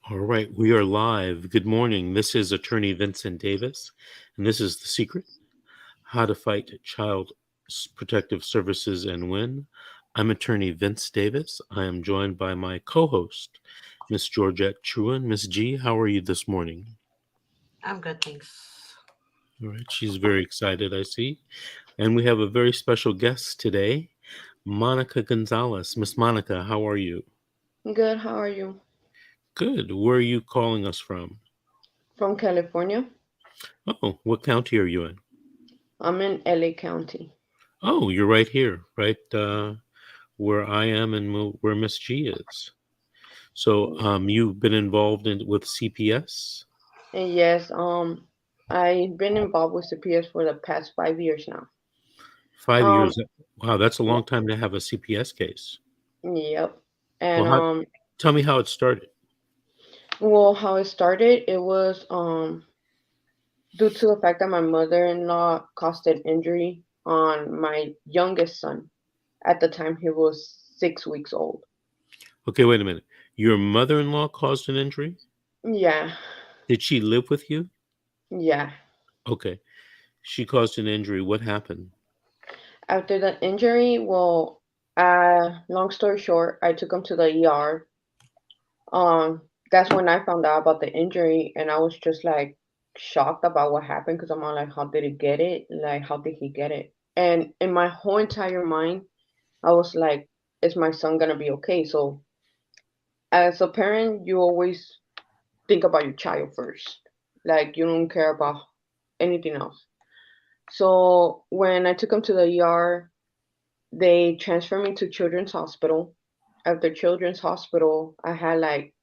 All right, we are live. Good morning. This is Attorney Vincent Davis, and this is The Secret: How to Fight Child Protective Services and Win. I'm Attorney Vince Davis. I am joined by my co-host, Miss Georgette Truan. Miss G, how are you this morning? I'm good, thanks. All right, she's very excited, I see. And we have a very special guest today, Monica Gonzalez. Miss Monica, how are you? Good, how are you? Good. Where are you calling us from? From California. Oh, what county are you in? I'm in LA County. Oh, you're right here, right where I am and where Miss G is. So, you've been involved with CPS And yes, I've been involved with CPS for the past 5 years now. 5 years. Um, Wow, that's a yeah, long time to have a CPS case. yep. Well, And tell me how it started. well, how it started, it was due to the fact that my mother-in-law caused an injury on my youngest son. At the time, he was 6 weeks old. Okay, wait a minute. Your mother-in-law caused an injury? Yeah, Did she live with you? yeah. Okay, she caused an injury. What happened? After the injury, well, long story short, I took him to the ER. That's when I found out about the injury, and I was just like shocked about what happened because I'm all like, how did he get it? Like, how did he get it? And in my whole entire mind, I was like, is my son gonna be okay? So, as a parent, you always think about your child first. Like, you don't care about anything else. So, when I took him to the ER, they transferred me to Children's Hospital. After Children's Hospital, I had like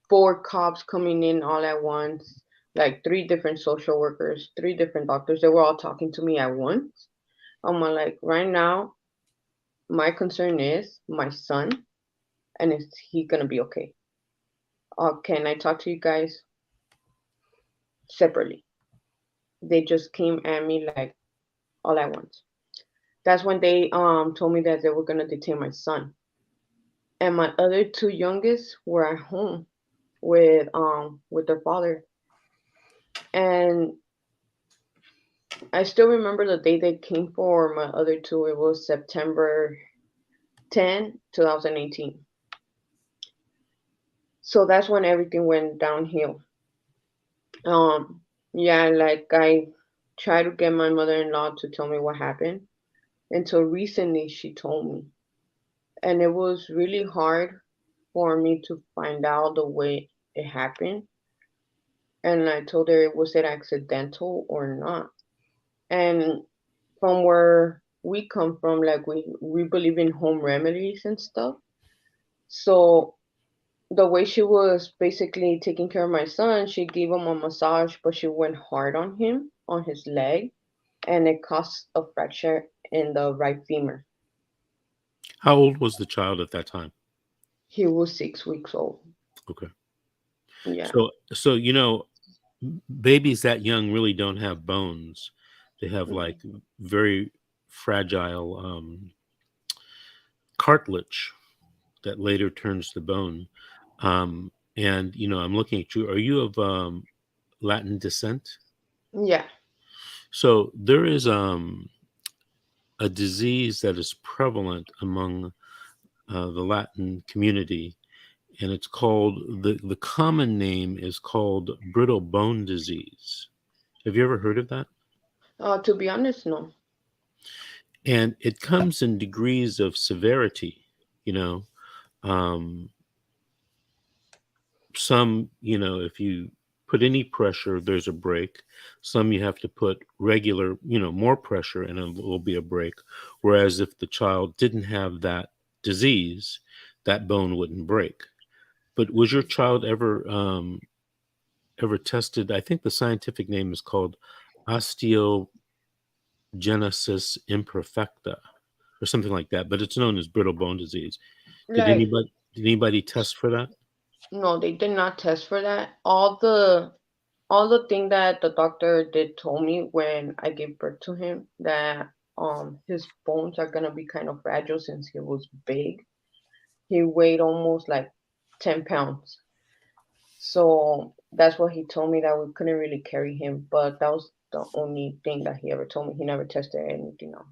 four cops coming in all at once, like three different social workers, three different doctors. They were all talking to me at once. I'm like, right now, my concern is my son, and is he gonna be okay? Can I talk to you guys separately? They just came at me like all at once. That's when they told me that they were gonna detain my son, and my other two youngest were at home with their father. And I still remember the day they came for my other two. It was September 10, 2018. So that's when everything went downhill. Um, yeah, like I tried to get my mother-in-law to tell me what happened. Until recently, she told me. And it was really hard for me to find out the way it happened. And I told her, was it accidental or not? And from where we come from, like we believe in home remedies and stuff. So the way she was basically taking care of my son, she gave him a massage, but she went hard on him on his leg, and it caused a fracture in the right femur. How old was the child at that time? He was 6 weeks old. Okay. Yeah. So babies that young really don't have bones. They have like very fragile cartilage that later turns to bone. And I'm looking at you. Are you of Latin descent? Yeah. So there is a disease that is prevalent among the Latin community, and it's called the common name is called brittle bone disease. Have you ever heard of that? To be honest, no. And it comes in degrees of severity. You know, um, some, if you put any pressure, there's a break. Some you have to put regular, more pressure, and it will be a break. Whereas if the child didn't have that disease, that bone wouldn't break. But was your child ever tested? I think the scientific name is called osteogenesis imperfecta or something like that, but it's known as brittle bone disease. Did Like, anybody test for that? no, they did not test for that. All the thing that the doctor did told me when I gave birth to him that his bones are gonna be kind of fragile since he was big. He weighed almost like 10 pounds. So that's what he told me, that we couldn't really carry him, but that was the only thing that he ever told me. He never tested anything else.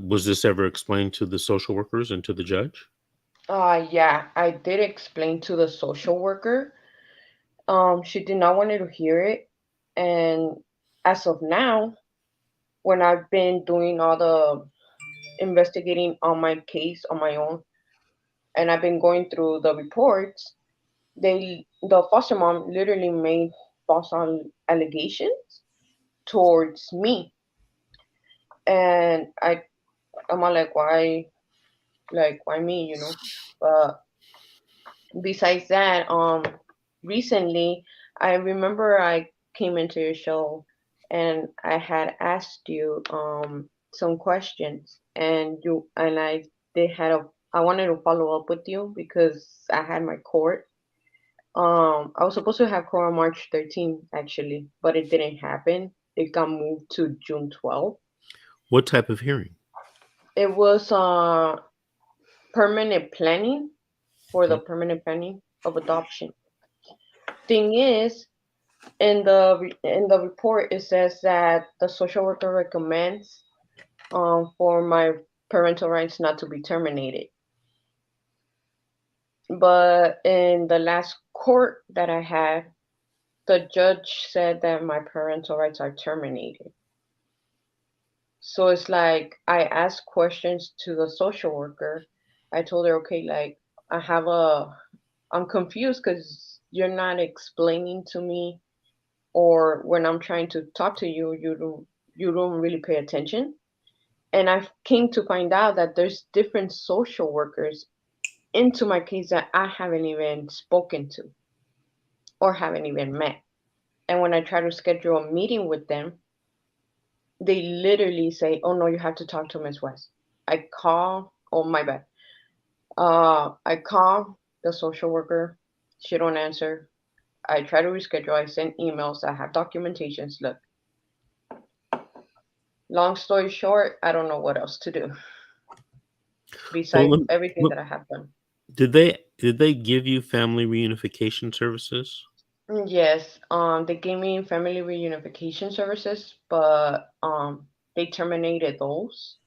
Was this ever explained to the social workers and to the judge? Yeah, I did explain to the social worker. She did not want to hear it, and as of now, when I've been doing all the investigating on my case on my own, and I've been going through the reports, the foster mom literally made false allegations towards me, and I'm all like why me, you know? But besides that, recently I remember I came into your show and I had asked you some questions, and I wanted to follow up with you because I had my court. I was supposed to have court on March 13th actually, but it didn't happen. It got moved to June 12th. What type of hearing? It was permanent planning, for the Okay. permanent planning of adoption. Thing is, in the report it says that the social worker recommends for my parental rights not to be terminated. But in the last court that I had, the judge said that my parental rights are terminated. So it's like I asked questions to the social worker. I told her, okay, like I have a, I'm confused because you're not explaining to me, or when I'm trying to talk to you, you don't really pay attention. And I came to find out that there's different social workers into my case that I haven't even spoken to or haven't even met. And when I try to schedule a meeting with them, they literally say, "Oh no, you have to talk to Miss West." I call, oh my bad. I call the social worker. She don't answer. I try to reschedule. I send emails. I have documentations. Look, long story short, I don't know what else to do Well, besides everything that I have done. did they give you family reunification services? Yes, they gave me family reunification services, but they terminated those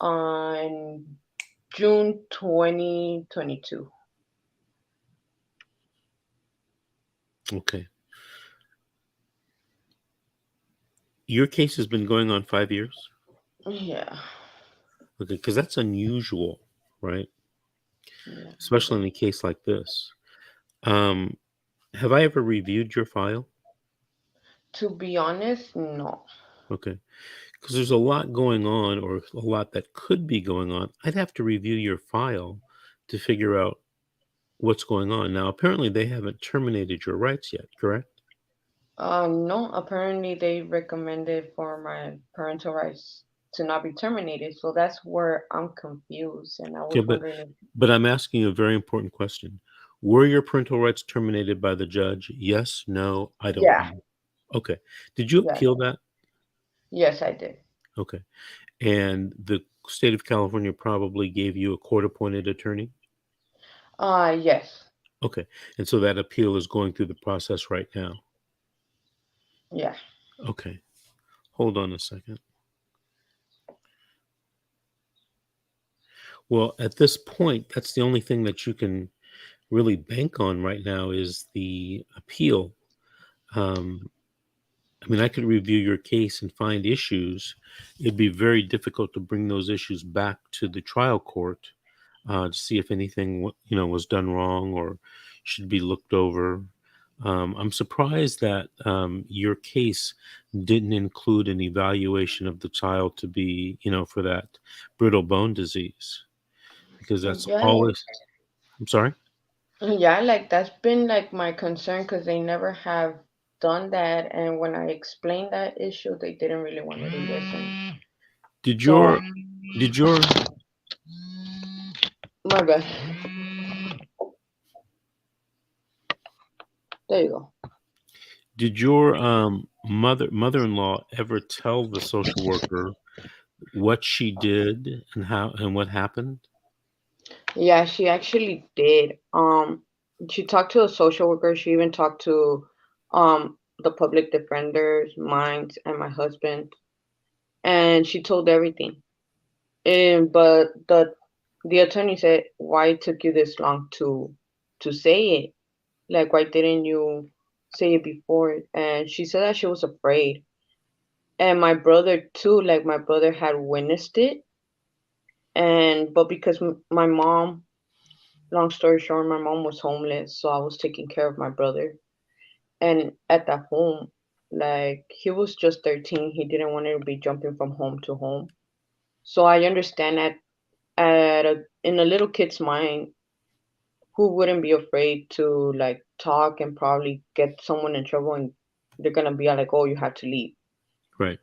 on June 2022. Okay. Your case has been going on 5 years? Yeah, Okay, because that's unusual, right? yeah, it Especially is. in a case like this. Um, have I ever reviewed your file? To be honest, no. Okay. Because there's a lot going on, or a lot that could be going on. I'd have to review your file to figure out what's going on. Now, apparently, they haven't terminated your rights yet, correct? No, apparently they recommended for my parental rights to not be terminated, so that's where I'm confused, and I Okay, was but wondering if, but I'm asking you a very important question. Were your parental rights terminated by the judge? Yes, no, I don't yeah, know. Okay. Did you yes, appeal that? yes, I did. Okay. And the state of California probably gave you a court-appointed attorney? Yes, Okay. And so that appeal is going through the process right now. yeah. Okay. Hold on a second. Well, at this point, that's the only thing that you can really bank on right now is the appeal. Um, I mean, I could review your case and find issues. It'd be very difficult to bring those issues back to the trial court to see if anything was done wrong or should be looked over. I'm surprised that your case didn't include an evaluation of the child to be, for that brittle bone disease, because that's Yeah, always. I'm sorry. yeah, like that's been like my concern because they never have done that, and when I explained that issue, they didn't really want me to listen. Did So, your did your my bad. There you go. did your mother-in-law ever tell the social worker what she did and how and what happened? Yeah, she actually did. She talked to a social worker. She even talked to the public defenders, mine and my husband, and she told everything. And but the attorney said, "Why it took you this long to say it? Like, why didn't you say it before?" And she said that she was afraid. And my brother too, like my brother had witnessed it, and but because my mom, long story short, my mom was homeless, so I was taking care of my brother. And at that home, like he was just 13, he didn't want to be jumping from home to home. So I understand that in a little kid's mind, who wouldn't be afraid to like talk and probably get someone in trouble, and they're gonna be like, "Oh, you have to leave." Right.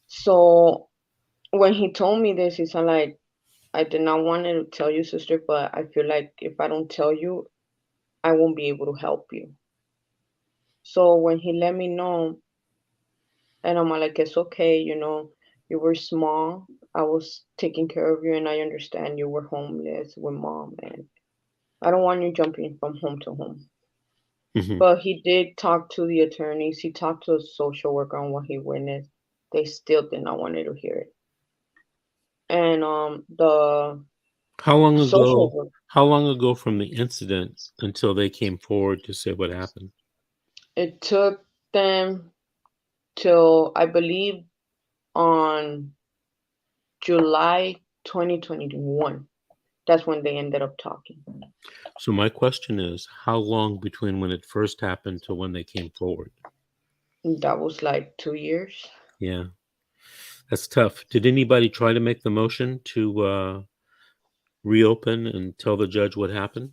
So when he told me this, he said like, "I did not want to tell you, sister, but I feel like if I don't tell you, I won't be able to help you." So when he let me know, and I'm like, "It's okay, you were small. I was taking care of you, and I understand you were homeless with mom, and I don't want you jumping from home to home." Hmm. But he did talk to the attorneys. He talked to a social worker on what he witnessed. They still did not want to hear it. And the How long social ago? worker, How long ago from the incident until they came forward to say what happened? it took them till I believe on July 2021. That's when they ended up talking. So my question is, how long between when it first happened to when they came forward? That was like 2 years. Yeah, that's tough. Did anybody try to make the motion to reopen and tell the judge what happened?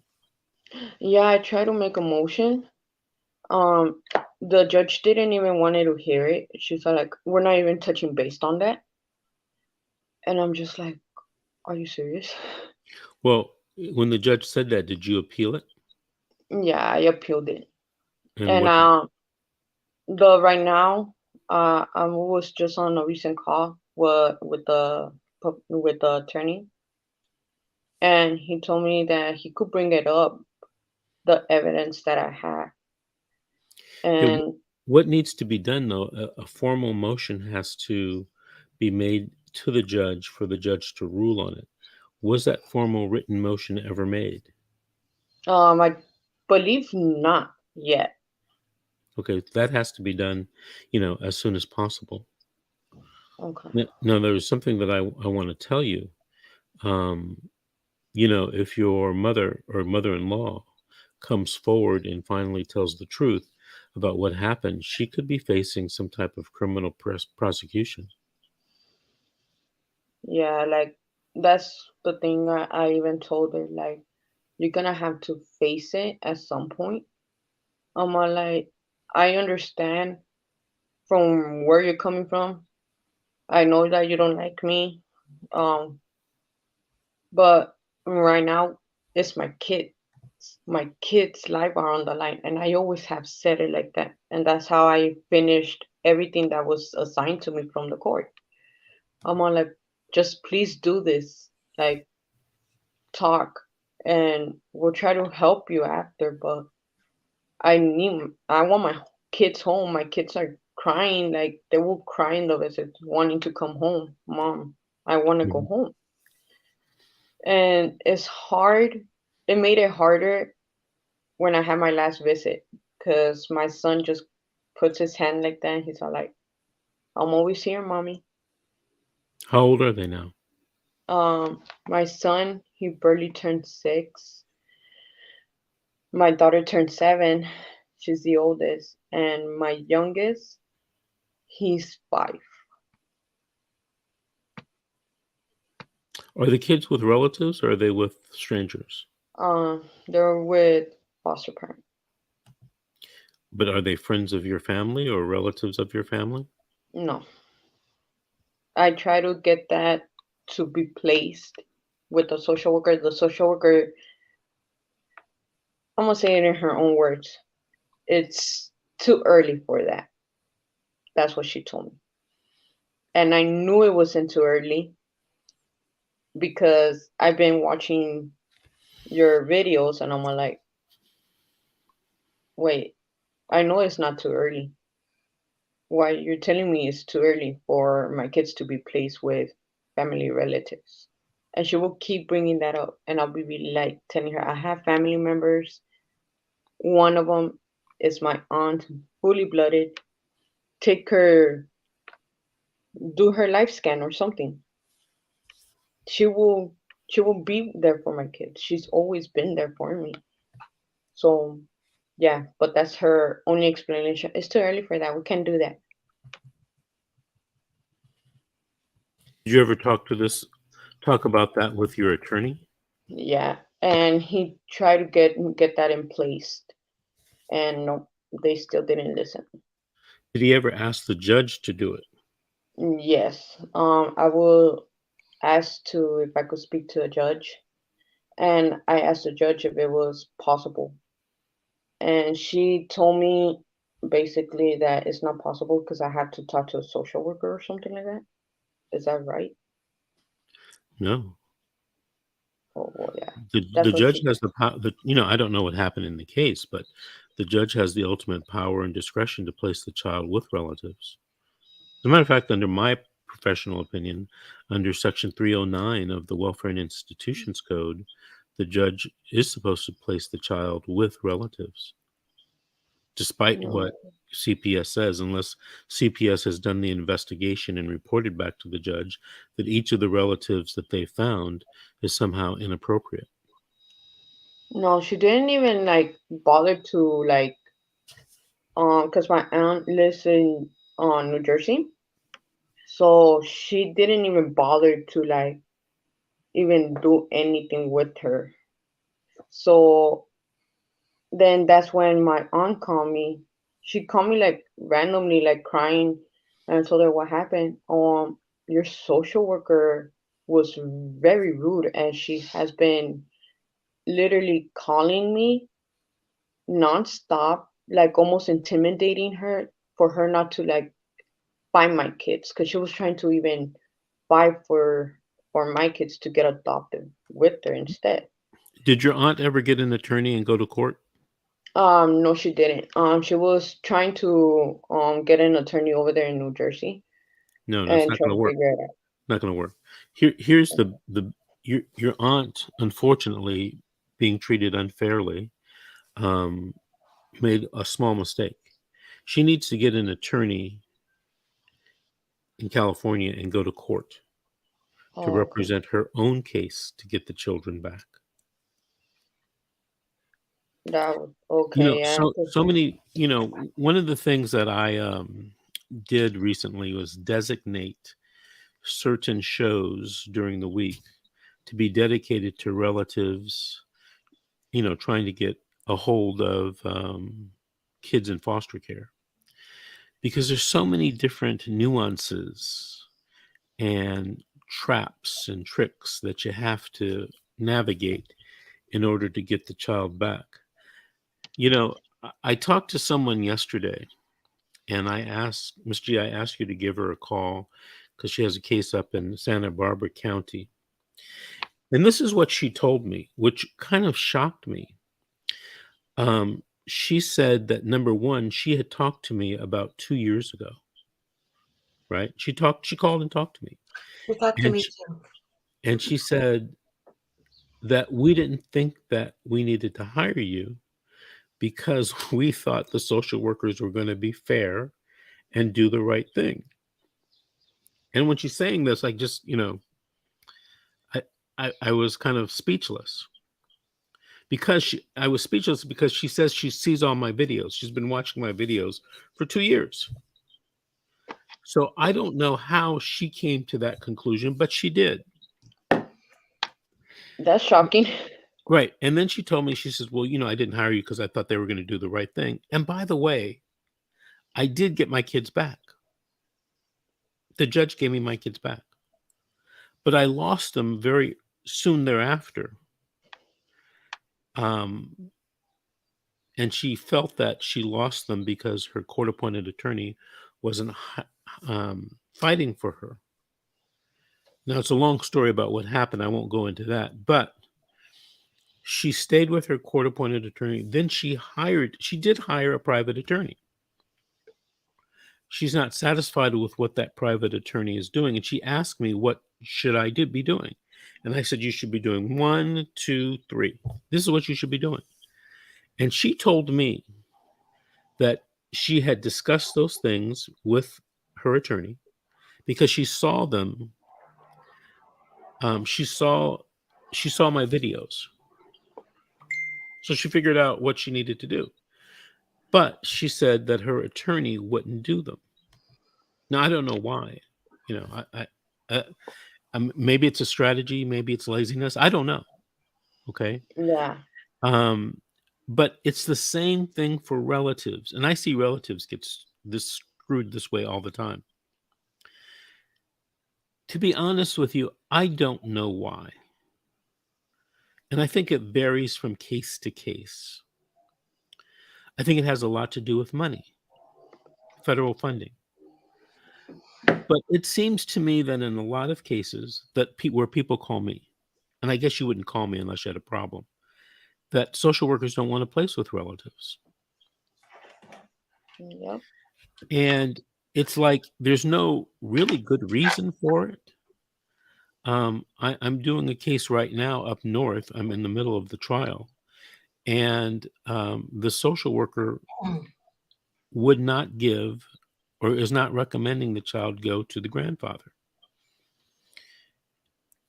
Yeah, I tried to make a motion. Um, the judge didn't even want to hear it. She's like, "We're not even touching based on that." And I'm just like, "Are you serious?" Well, when the judge said that, did you appeal it? Yeah, I appealed it. And And what? the right now, I was just on a recent call with the attorney, and he told me that he could bring it up, the evidence that I had, Yeah, and what needs to be done though? A formal motion has to be made to the judge for the judge to rule on it. Was that formal written motion ever made? I believe not yet. Okay, that has to be done, as soon as possible. Okay. Now there's something that I want to tell you. Um, if your mother or mother-in-law comes forward and finally tells the truth about what happened, she could be facing some type of criminal prosecution. Yeah, like that's the thing I even told her, like, you're gonna have to face it at some point. Like, I understand from where you're coming from. I know that you don't like me. Um, but right now it's my kids. My kids' life are on the line, and I always have said it like that. And that's how I finished everything that was assigned to me from the court. I'm on like, just please do this. Like, talk, and we'll try to help you after. But I want my kids home. My kids are crying, like they will cry in the visit, wanting to come home. Mom, I want to go Mhm. home. And it's hard. It made it harder when I had my last visit, because my son just puts his hand like that and he's all like, "I'm always here, mommy." How old are they now? My son, he barely turned 6. My daughter turned 7. She's the oldest. And my youngest, he's 5. Are the kids with relatives or are they with strangers? They're with foster parents. But are they friends of your family or relatives of your family? No, I try to get that to be placed with the social worker. The social worker, I'm gonna say it in her own words. It's too early for that. That's what she told me. And I knew it wasn't too early because I've been watching your videos and I'm like, wait, I know it's not too early. Why you're telling me it's too early for my kids to be placed with family relatives? And she will keep bringing that up, and I'll be really like telling her I have family members. One of them is my aunt, fully blooded. Take her, do her life scan or something. She will, she will be there for my kids. She's always been there for me. So yeah, but that's her only explanation. It's too early for that. We can't do that. Did you ever talk about that with your attorney? Yeah, and he tried to get that in place, and no, they still didn't listen. Did he ever ask the judge to do it? Yes, I will ask to if I could speak to a judge, and I asked the judge if it was possible, and she told me basically that it's not possible because I had to talk to a social worker or something like that. Is that right? No. Oh, well, yeah, The that's what judge she. has the power. I don't know what happened in the case, but the judge has the ultimate power and discretion to place the child with relatives. As a matter of fact, under my professional opinion, under Section 309 of the Welfare and Institutions Code, the judge is supposed to place the child with relatives, despite No, what CPS says, unless CPS has done the investigation and reported back to the judge that each of the relatives that they found is somehow inappropriate. no, she didn't even like bother to like because my aunt lives in New Jersey, so she didn't even bother to like even do anything with her. So then that's when my aunt called me. She called me like randomly, like crying, and I told her what happened. Your social worker was very rude, and she has been literally calling me nonstop, like almost intimidating her for her not to like buy my kids, because she was trying to even buy for my kids to get adopted with her instead. Did your aunt ever get an attorney and go to court? No, she didn't. She was trying to get an attorney over there in New Jersey No, no, it's and not try going to to work. figure it out. Not going to work. Here's the your aunt, unfortunately, being treated unfairly, um, made a small mistake. She needs to get an attorney in California and go to court to Oh, okay. represent her own case to get the children back. That was okay. Yeah, 'cause- So many. One of the things that I did recently was designate certain shows during the week to be dedicated to relatives, trying to get a hold of kids in foster care, because there's so many different nuances and traps and tricks that you have to navigate in order to get the child back. I talked to someone yesterday, and I asked Miss G, I asked you to give her a call because she has a case up in Santa Barbara County. And this is what she told me, which kind of shocked me. She said that, number one, she had talked to me about 2 years ago, right? She called and talked to me. You talked to And me she, too. and she said that we didn't think that we needed to hire you because we thought the social workers were going to be fair and do the right thing. And when she's saying this, I just, I, I was kind of speechless, because I was speechless because she says she sees all my videos. She's been watching my videos for 2 years. So I don't know how she came to that conclusion, but she did. that's shocking. Right. And then she told me, she says, well, I didn't hire you because I thought they were going to do the right thing. And by the way, I did get my kids back. The judge gave me my kids back, but I lost them very soon thereafter. Um, and she felt that she lost them because her court appointed attorney wasn't fighting for her. Now, it's a long story about what happened. I won't go into that, but she stayed with her court-appointed attorney. Then she did hire a private attorney. She's not satisfied with what that private attorney is doing. And she asked me, what should I be doing? And I said, you should be doing 1, 2, 3. This is what you should be doing. And she told me that she had discussed those things with her attorney because she saw them. She saw my videos. So she figured out what she needed to do. But she said that her attorney wouldn't do them. Now, I don't know why. You know, maybe it's a strategy, maybe it's laziness. I don't know. Okay. Yeah. But it's the same thing for relatives. And I see relatives get screwed this way all the time. To be honest with you, I don't know why. And I think it varies from case to case. I think it has a lot to do with money, federal funding. But it seems to me that in a lot of cases that where people call me, and I guess you wouldn't call me unless you had a problem, that social workers don't want to place with relatives. Yep. And it's like there's no really good reason for it. I'm doing a case right now up north. I'm in the middle of the trial. And the social worker would not give or is not recommending the child go to the grandfather.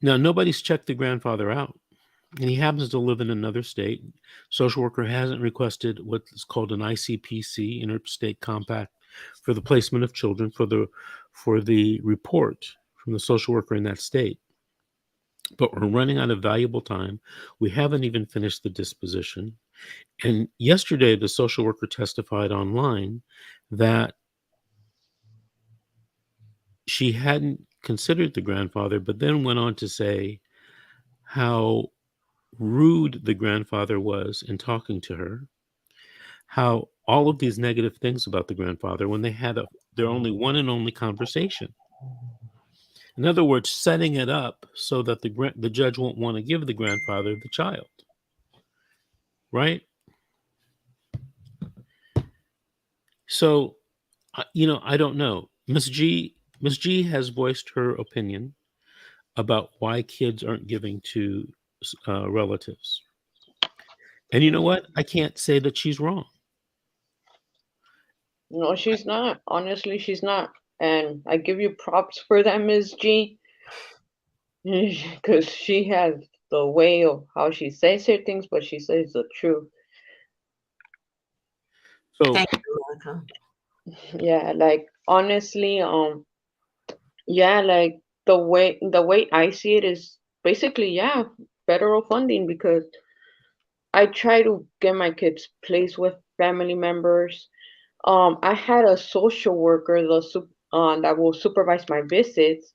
Now, nobody's checked the grandfather out, and he happens to live in another state. Social worker hasn't requested what's called an ICPC, interstate compact, for the placement of children for the report from the social worker in that state. But we're running out of valuable time. We haven't even finished the disposition. And yesterday, the social worker testified online that she hadn't considered the grandfather, but then went on to say how rude the grandfather was in talking to her, how all of these negative things about the grandfather when they had their only one and only conversation. In other words, setting it up so that the judge won't want to give the grandfather the child. Right? So, I don't know. Miss G has voiced her opinion about why kids aren't giving to relatives. And you know what? I can't say that she's wrong. No, she's not. Honestly, she's not. And I give you props for that, Miss G, because she has the way of how she says her things, but she says the truth. So, Thank you, Monica. Yeah, like honestly, yeah, like the way I see it is basically, yeah, federal funding because I try to get my kids placed with family members. I had a social worker that will supervise my visits.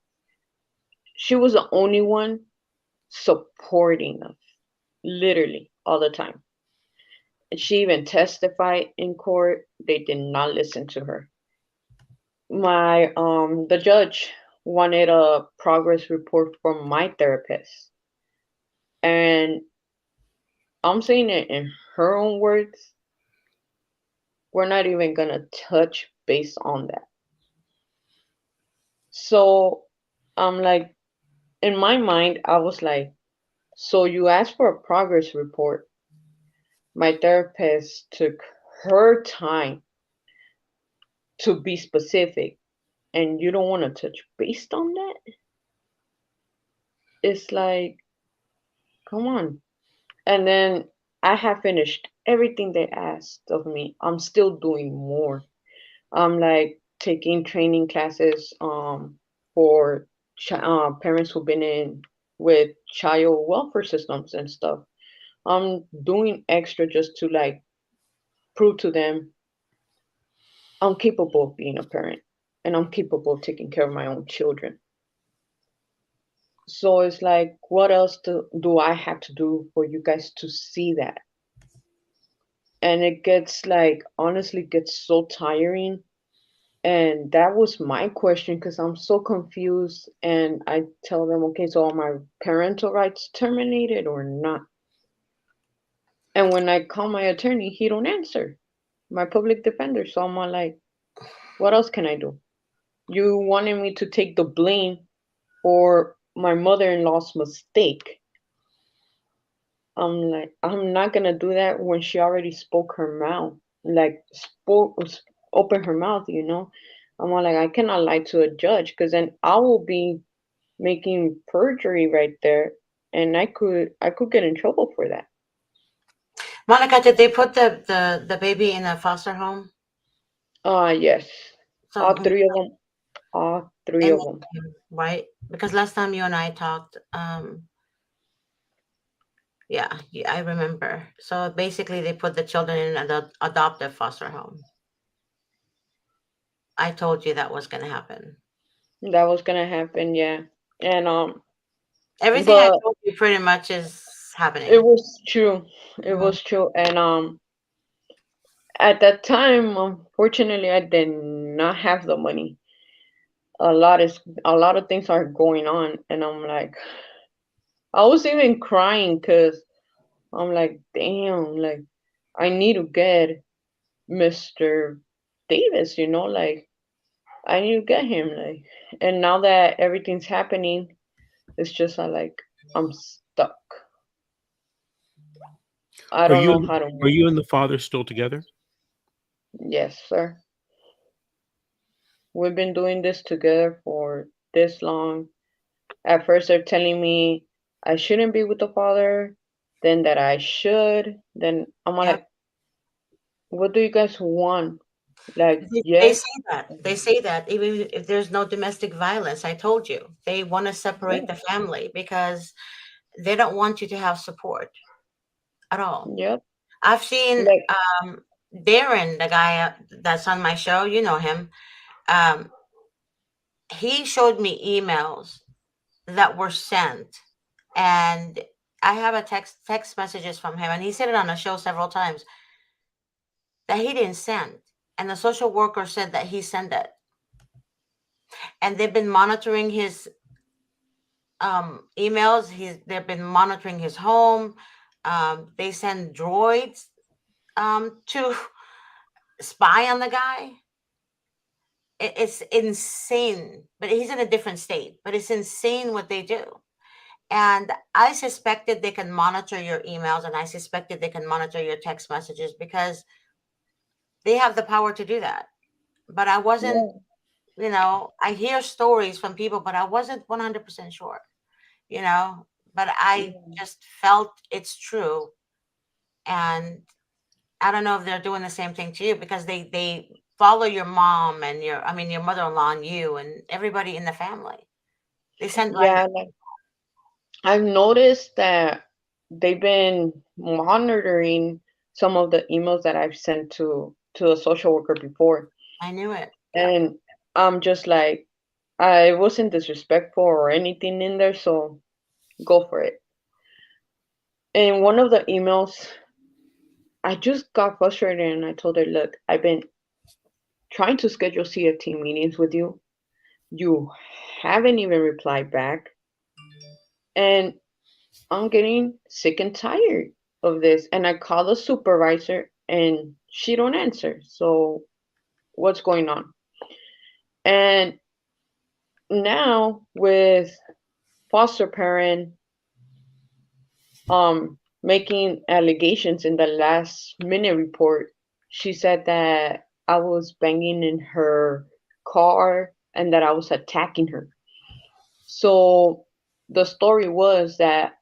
She was the only one supporting us, literally all the time. And she even testified in court. They did not listen to her. The judge wanted a progress report from my therapist, and I'm saying it in her own words. We're not even gonna touch base on that. So I'm like, in my mind, I was like, so you asked for a progress report. My therapist took her time to be specific, and you don't want to touch base on that? It's like, come on. And then I have finished everything they asked of me. I'm still doing more. I'm like taking training classes for parents who've been in with child welfare systems and stuff. I'm doing extra just to like prove to them I'm capable of being a parent and I'm capable of taking care of my own children. So it's like, what else do I have to do for you guys to see that? And it gets like, honestly, gets so tiring And that was my question because I'm so confused. And I tell them, okay, so are my parental rights terminated or not? And when I call my attorney, he don't answer. My public defender. So I'm like, what else can I do? You wanted me to take the blame for my mother-in-law's mistake. I'm like, I'm not gonna do that when she already spoke her mouth, like open her mouth, you know. I'm like, I cannot lie to a judge because then I will be making perjury right there, and I could get in trouble for that. Monica, did they put the baby in a foster home? Yes, So all three of them, all three and of them. right? Because last time you and I talked, yeah, I remember. So basically, they put the children in an adoptive foster home. I told you that was going to happen. That was gonna happen, yeah. And Everything I but told you pretty much is it happening. was true. It Mhm. was true, and at that time, unfortunately, I did not have the money. A lot of things are going on, and I'm like, I was even crying because I'm like, damn, like I need to get Mr. Davis, you know, like I need to get him, like, and now that everything's happening, it's just like I'm stuck. I Are don't you know and how to are move. you and the father still together? Yes, sir. We've been doing this together for this long. At first, they're telling me I shouldn't be with the father, then that I should. Then I'm Yep. like, what do you guys want? Like, They yes, say that. They say that even if there's no domestic violence, I told you, they want to separate yeah, the family because they don't want you to have support at all. yep, I've seen like, Darren, the guy that's on my show, you know him. Um, he showed me emails that were sent, and I have a text messages from him, and he said it on the show several times that he didn't send, and the social worker said that he sent it, and they've been monitoring his emails. They've been monitoring his home. They send droids to spy on the guy. It's insane, but he's in a different state. But it's insane what they do. And I suspected they can monitor your emails, and I suspected they can monitor your text messages because they have the power to do that. But I wasn't, yeah, I hear stories from people, but I wasn't 100% sure, you know, but I yeah, just felt it's true. And I don't know if they're doing the same thing to you because they follow your mom and your mother-in-law and you and everybody in the family. They send yeah. random. Like, I've noticed that they've been monitoring some of the emails that I've sent to a social worker before, I knew it. Yep. and I'm just like, I wasn't disrespectful or anything in there, so go for it. In one of the emails, I just got frustrated and I told her, look, I've been trying to schedule CFT meetings with you. You haven't even replied back. And I'm getting sick and tired of this. And I call the supervisor and she don't answer. So what's going on? And now with foster parent making allegations in the last minute report, she said that I was banging in her car and that I was attacking her. So the story was that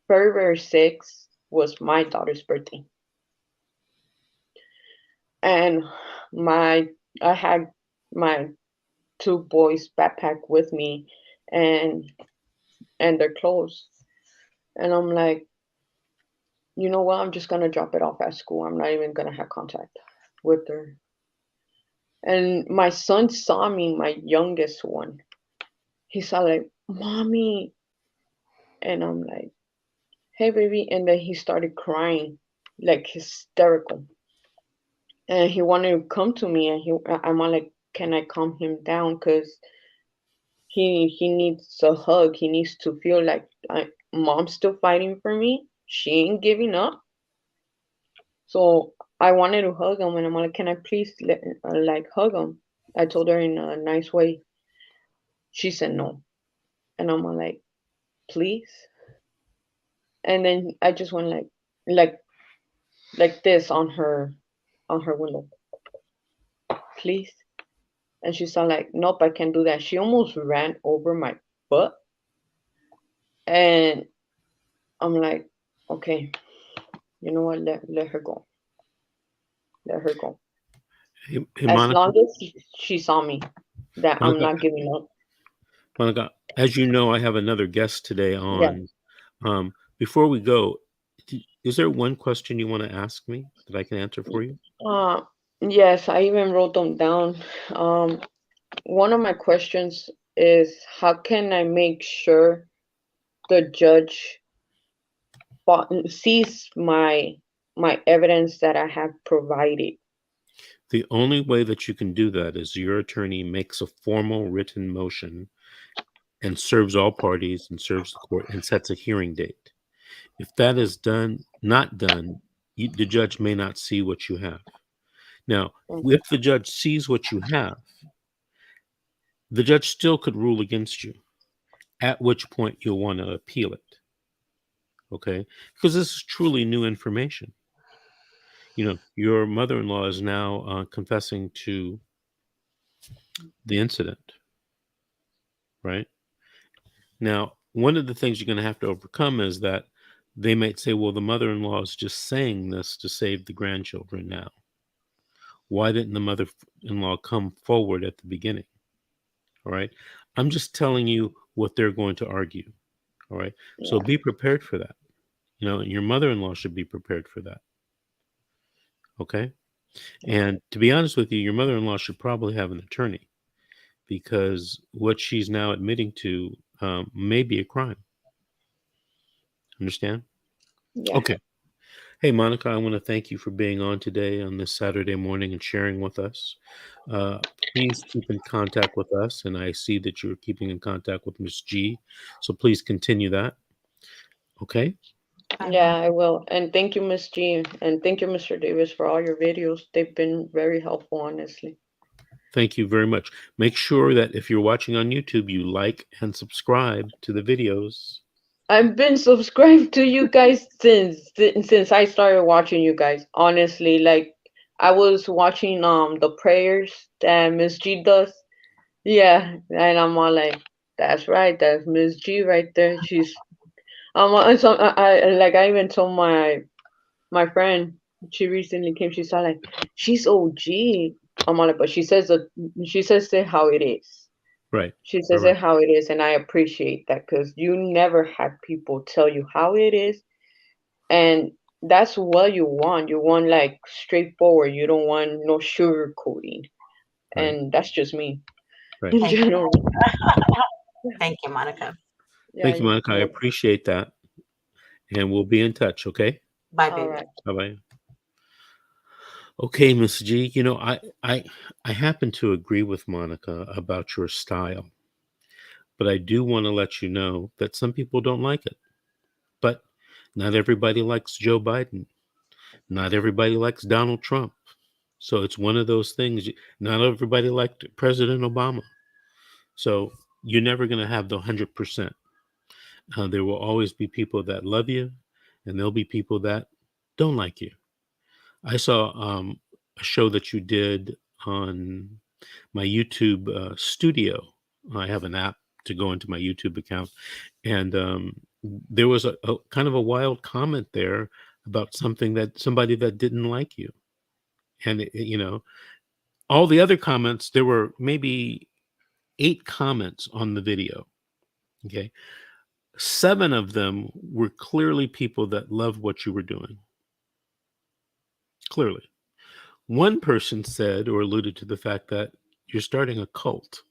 February 6th was my daughter's birthday. And my I had my two boys backpack with me and their clothes. And I'm like, you know what? I'm just gonna drop it off at school. I'm not even gonna have contact with her. And my son saw me, my youngest one. He saw like, mommy, and I'm like, hey baby, and then he started crying, like hysterical. And he wanted to come to me, and I'm like, can I calm him down? Because he needs a hug. He needs to feel like mom's still fighting for me. She ain't giving up. So I wanted to hug him, and I'm like, can I please like hug him? I told her in a nice way. She said no, and I'm like, please. And then I just went like like this on her window, please. And she said like, nope, I can't do that. She almost ran over my butt, and I'm like, okay, you know what? Let her go. Let her go. Hey, As Monica, long as she saw me, that I'm Monica, not giving up. Monica, as you know, I have another guest today Yeah. on. Before we go, is there one question you want to ask me that I can answer for you? Uh, yes, I even wrote them down. Um, One of my questions is how can I make sure the judge sees my evidence that I have provided? The only way that you can do that is your attorney makes a formal written motion and serves all parties and serves the court and sets a hearing date. If that is not done, the judge may not see what you have. Now, Mm, if the judge sees what you have, the judge still could rule against you, at which point you'll want to appeal it. Okay? Because this is truly new information. Your mother-in-law is now confessing to the incident, right? Now, one of the things you're going to have to overcome is that they might say, well, the mother-in-law is just saying this to save the grandchildren now. Why didn't the mother-in-law come forward at the beginning? All right. I'm just telling you what they're going to argue. All right. So yeah, be prepared for that. And your mother-in-law should be prepared for that. Okay. yeah, And to be honest with you, your mother-in-law should probably have an attorney because what she's now admitting to may be a crime. Understand? yeah. Okay. Hey, Monica, I want to thank you for being on today on this Saturday morning and sharing with us. Uh, Please keep in contact with us. And I see that you're keeping in contact with Miss G. So please continue that. Okay. I Yeah, will. I will. And thank you, Miss G, and thank you, Mr. Davis, for all your videos. They've been very helpful, honestly. Thank you very much. Make sure that if you're watching on YouTube, you like and subscribe to the videos. I've been subscribed to you guys since I started watching you guys. Honestly, like I was watching the prayers that Miss G does. Yeah, and I'm all like, that's right, that's Miss G right there. She's so I even told my friend, she recently came. She saw like she's OG. I'm all like, but she says it how it is. Right. She All says right. it how it is, and I appreciate that because you never have people tell you how it is, and that's what you want. You want like straightforward. You don't want no sugarcoating, Right. and that's just me Right. in Thank you. general. Thank you, Monica. Yeah, Thank you, Monica. I appreciate that. And we'll be in touch. Okay. Bye, all baby. right. Bye bye. Okay, Miss G. I happen to agree with Monica about your style, but I do want to let you know that some people don't like it. But not everybody likes Joe Biden. Not everybody likes Donald Trump. So it's one of those things. Not everybody liked President Obama. So you're never going to have the 100%. There will always be people that love you, and there'll be people that don't like you. I saw a show that you did on my YouTube studio. I have an app to go into my YouTube account, and there was a kind of a wild comment there about somebody that didn't like you, and all the other comments. There were maybe 8 comments on the video. Okay, 7 of them were clearly people that loved what you were doing. Clearly. One person said or alluded to the fact that you're starting a cult.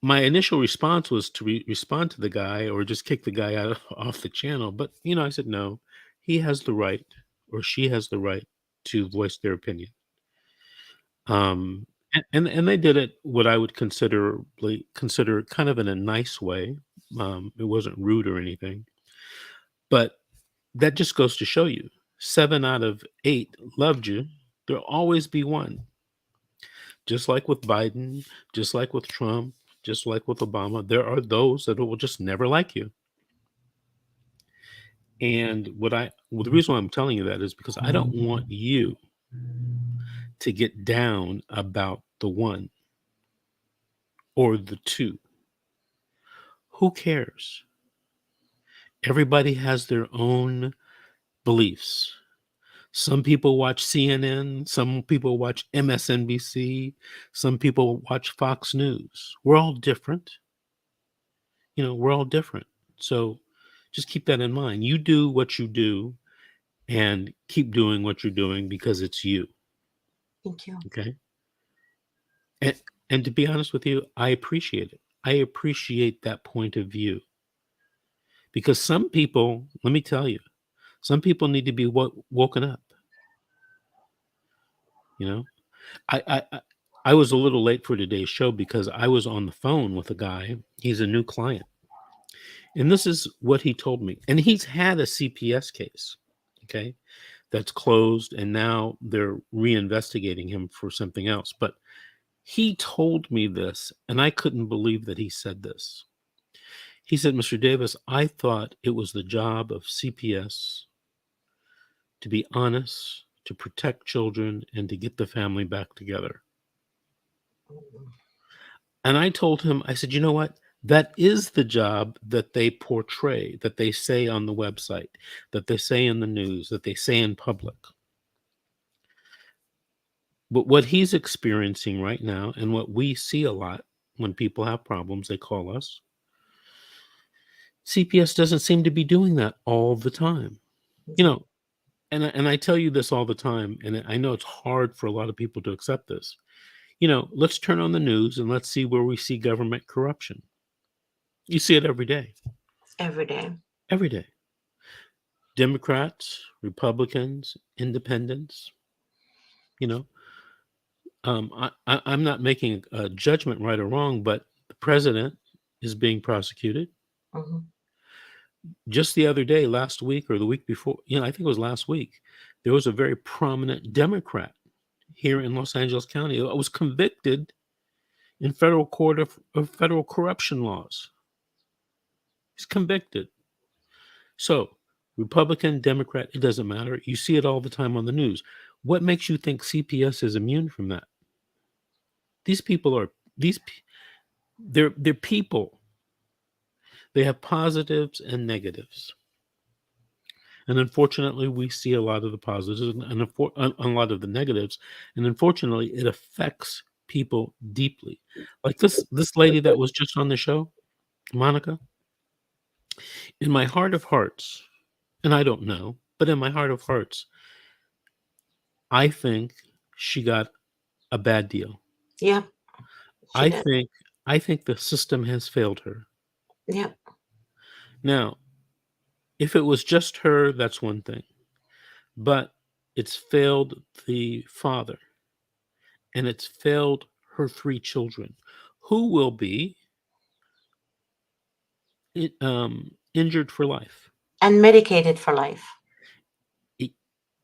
My initial response was to respond to the guy or just kick the guy out off the channel. But, I said, no, he has the right or she has the right to voice their opinion. And they did it what I would consider kind of in a nice way. It wasn't rude or anything, but that just goes to show you 7 out of 8 loved you. There'll always be one. Just like with Biden, just like with Trump, just like with Obama, there are those that will just never like you. And the reason why I'm telling you that is because I don't want you to get down about the one or the two. Who cares? Everybody has their own beliefs. Some people watch CNN, some people watch MSNBC, some people watch Fox News. We're all different. We're all different. So just keep that in mind. You do what you do and keep doing what you're doing because it's you. Thank you. Okay. And to be honest with you, I appreciate it. I appreciate that point of view. Because some people, let me tell you, some people need to be woken up. I was a little late for today's show because I was on the phone with a guy. He's a new client. And this is what he told me. And he's had a CPS case, okay, that's closed. And now they're reinvestigating him for something else. But he told me this, and I couldn't believe that he said this. He said, Mr. Davis, I thought it was the job of CPS to be honest, to protect children, and to get the family back together. And I told him, I said, you know what? That is the job that they portray, that they say on the website, that they say in the news, that they say in public. But what he's experiencing right now, and what we see a lot when people have problems, they call us. CPS doesn't seem to be doing that all the time. And I tell you this all the time, and I know it's hard for a lot of people to accept this. Let's turn on the news and let's see where we see government corruption. You see it every day. Every day. Every day. Democrats, Republicans, independents. I'm not making a judgment right or wrong, but the president is being prosecuted. Mm-hmm. Just the other day, last week or the week before, I think it was last week, there was a very prominent Democrat here in Los Angeles County that was convicted in federal court of federal corruption laws. He's convicted. So, Republican, Democrat, it doesn't matter. You see it all the time on the news. What makes you think CPS is immune from that? These people they're people. They have positives and negatives. And unfortunately, we see a lot of the positives and a lot of the negatives. And unfortunately, it affects people deeply. Like this lady that was just on the show, Monica. In my heart of hearts, and I don't know, but in my heart of hearts, I think she got a bad deal. Yeah. I think the system has failed her. Yeah. Now, if it was just her, that's one thing. But it's failed the father. And it's failed her 3 children, who will be injured for life. And medicated for life.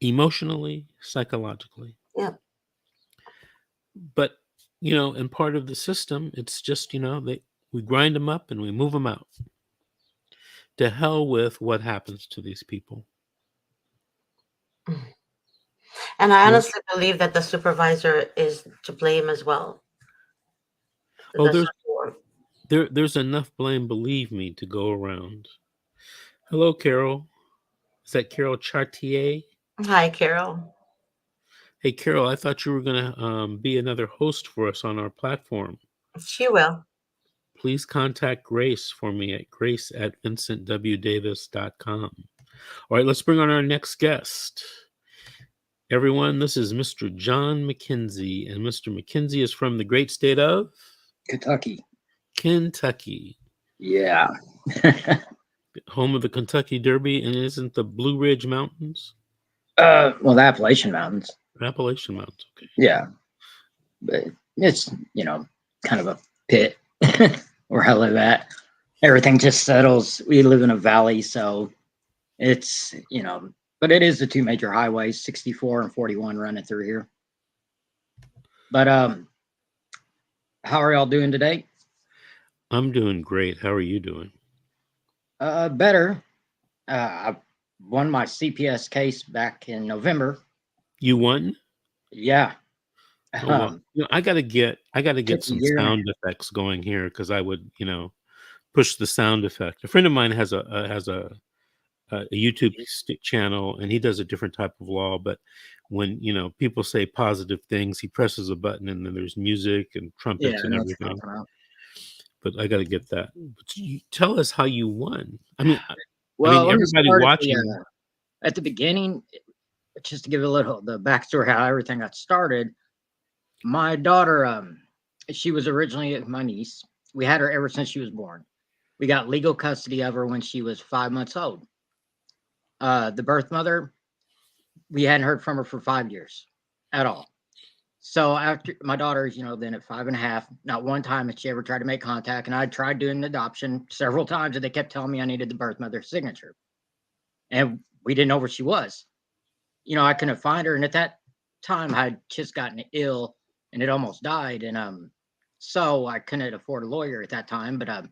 Emotionally, psychologically. Yeah. But, and part of the system, it's just, we grind them up and we move them out. To hell with what happens to these people. And I honestly believe that the supervisor is to blame as well. Oh, there's enough blame, believe me, to go around. Hello, Carol. Is that Carol Chartier? Hi, Carol. Hey, Carol, I thought you were going to be another host for us on our platform. She will. Please contact Grace for me at grace@vincentwdavis.com. All right, let's bring on our next guest. Everyone, this is Mr. John McKenzie, and Mr. McKenzie is from the great state of? Kentucky. Yeah. Home of the Kentucky Derby, and isn't the Blue Ridge Mountains? Well, the Appalachian Mountains. Okay. Yeah. but it's, kind of a pit where I live at. Everything just settles. We live in a valley, so it's, but it is the two major highways, 64 and 41 running through here. But how are y'all doing today? I'm doing great. How are you doing? Better. I won my CPS case back in November. You won? Yeah. Oh, well, I gotta get took a some year. sound effects going here because I would, push the sound effect. A friend of mine has a YouTube channel, and he does a different type of law. But when people say positive things, he presses a button, and then there's music and Yeah, trumpets and and that's everything. talking about. But I got to get that. But tell us how you won. I mean, Well, let me everybody start watching. at the beginning, just to give a little the backstory how everything got started. My daughter, she was originally my niece. We had her ever since she was born. We got legal custody of her when she was 5 months old. The birth mother, we hadn't heard from her for 5 years at all. So after my daughter's, then at 5.5, not one time had she ever tried to make contact. And I tried doing adoption several times, and they kept telling me I needed the birth mother's signature. And we didn't know where she was. I couldn't find her. And at that time, I had just gotten ill and had almost died. And so I couldn't afford a lawyer at that time. But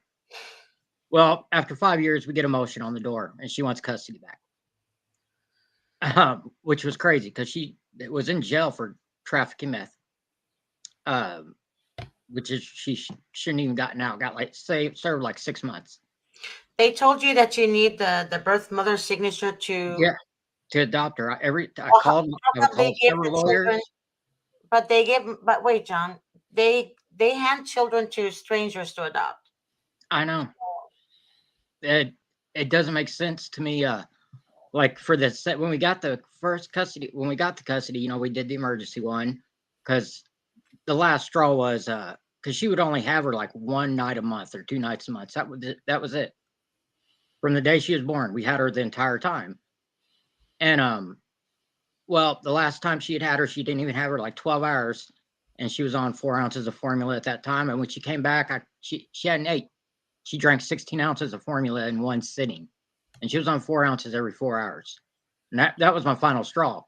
well, after 5 years, we get a motion on the door, and she wants custody back, which was crazy because she was in jail for trafficking meth. Which is she shouldn't even gotten out. Got served like 6 months. They told you that you need the birth mother's signature to. Yeah, to adopt her. I Well, called. how come they give several the children? lawyers. But wait, John, they hand children to strangers to adopt. I know. It doesn't make sense to me. Like for the set when we got the first custody, when we got the custody, we did the emergency one because the last straw was because she would only have her like one night a month or 2 nights a month. That was it. From the day she was born, we had her the entire time. And well, the last time she had her, she didn't even have her like 12 hours, and she was on 4 ounces of formula at that time. And when she came back, she hadn't ate. She drank 16 ounces of formula in one sitting, and she was on 4 ounces every 4 hours. And that was my final straw.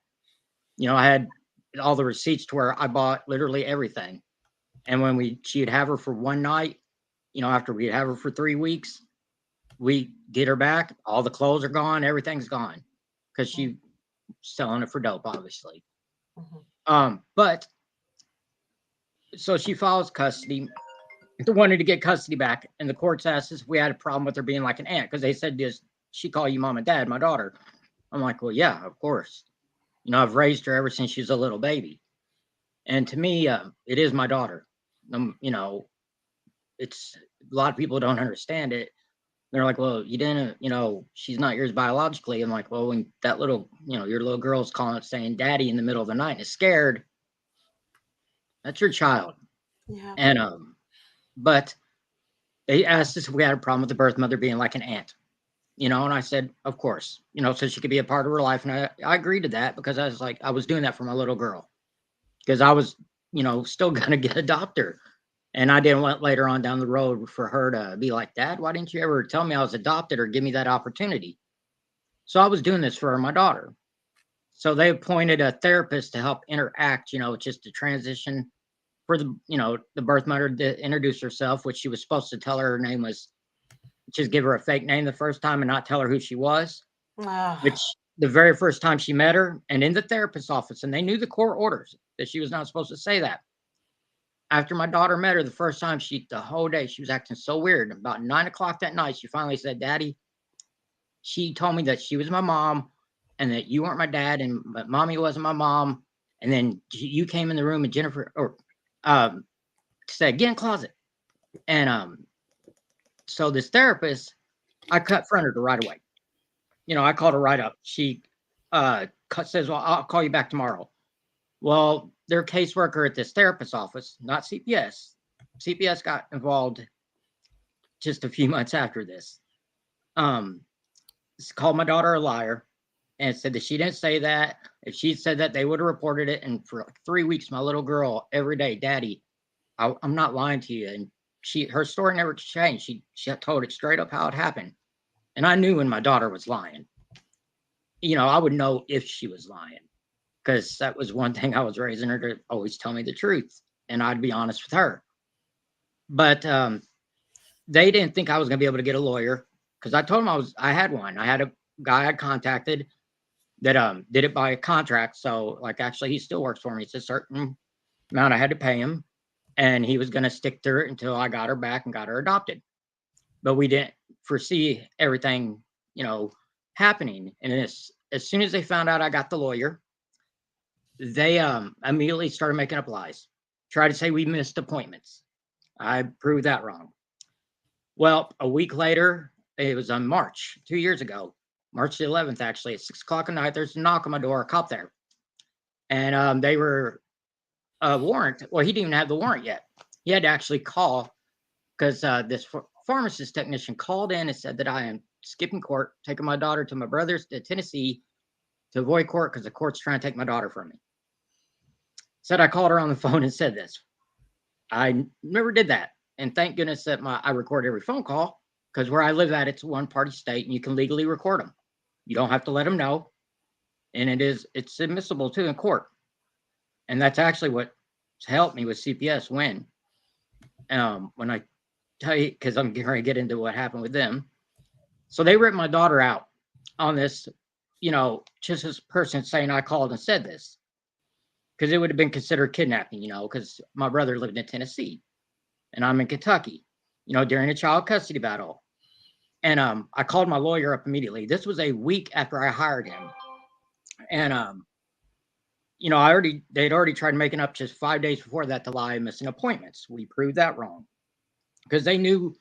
I had all the receipts to where I bought literally everything. And when she'd have her for one night, after we'd have her for 3 weeks, we get her back. All the clothes are gone. Everything's gone because she selling it for dope, obviously. But so she files custody. They wanted to get custody back, and the courts asked us if we had a problem with her being like an aunt because they said, "Does she call you mom and dad, my daughter?" I'm like, "Well, yeah, of course. I've raised her ever since she was a little baby, and to me, it is my daughter. It's a lot of people don't understand it. They're like, well, you didn't, she's not yours biologically. I'm like, well, when that little, your little girl's calling up saying daddy in the middle of the night and is scared, that's your child." Yeah. And but they asked us if we had a problem with the birth mother being like an aunt, and I said, of course, so she could be a part of her life. And I agreed to that because I was like, I was doing that for my little girl because I was, still going to adopt her. And I didn't want later on down the road for her to be like, Dad, why didn't you ever tell me I was adopted or give me that opportunity? So I was doing this for my daughter. So they appointed a therapist to help interact, just to transition for the birth mother to introduce herself, which she was supposed to tell her name was, just give her a fake name the first time and not tell her who she was, which the very first time she met her and in the therapist's office, and they knew the court orders that she was not supposed to say that. After my daughter met her the first time, the whole day, she was acting so weird. About 9 o'clock that night, she finally said, Daddy, she told me that she was my mom and that you weren't my dad, and but mommy wasn't my mom. And then you came in the room and Jennifer said, get in the closet. And so this therapist, I confronted her right away. I called her right up. She says, well, I'll call you back tomorrow. Well, their caseworker at this therapist's office, not CPS. CPS got involved just a few months after this. Called my daughter a liar. and said that she didn't say that. If she said that, they would have reported it. And for like 3 weeks, my little girl every day, Daddy, I'm not lying to you. And her story never changed. She told it straight up how it happened. And I knew when my daughter was lying. I would know if she was lying, because that was one thing I was raising her to always tell me the truth, and I'd be honest with her. But they didn't think I was going to be able to get a lawyer, because I told them I had one. I had a guy I contacted that did it by contract. So like, actually, he still works for me. It's a certain amount I had to pay him, and he was going to stick through it until I got her back and got her adopted. But we didn't foresee everything, happening. And as soon as they found out I got the lawyer, they immediately started making up lies. Tried to say we missed appointments. I proved that wrong. Well, a week later, it was on March, 2 years ago, March the 11th, actually, at 6:00 at night, there's a knock on my door, a cop there. And they were warrant. Well, he didn't even have the warrant yet. He had to actually call, because this pharmacist technician called in and said that I am skipping court, taking my daughter to my brother's to Tennessee to avoid court because the court's trying to take my daughter from me. Said I called her on the phone and said this. I never did that. And thank goodness that I record every phone call, because where I live at, it's a one-party state and you can legally record them. You don't have to let them know. And it's admissible too in court. And that's actually what helped me with CPS Win. When I tell you, because I'm going to get into what happened with them. So they ripped my daughter out on this, just this person saying I called and said this, because it would have been considered kidnapping, because my brother lived in Tennessee and I'm in Kentucky, during a child custody battle. And I called my lawyer up immediately. This was a week after I hired him. And, they'd already tried making up just 5 days before that to lie and missing appointments. We proved that wrong, because they knew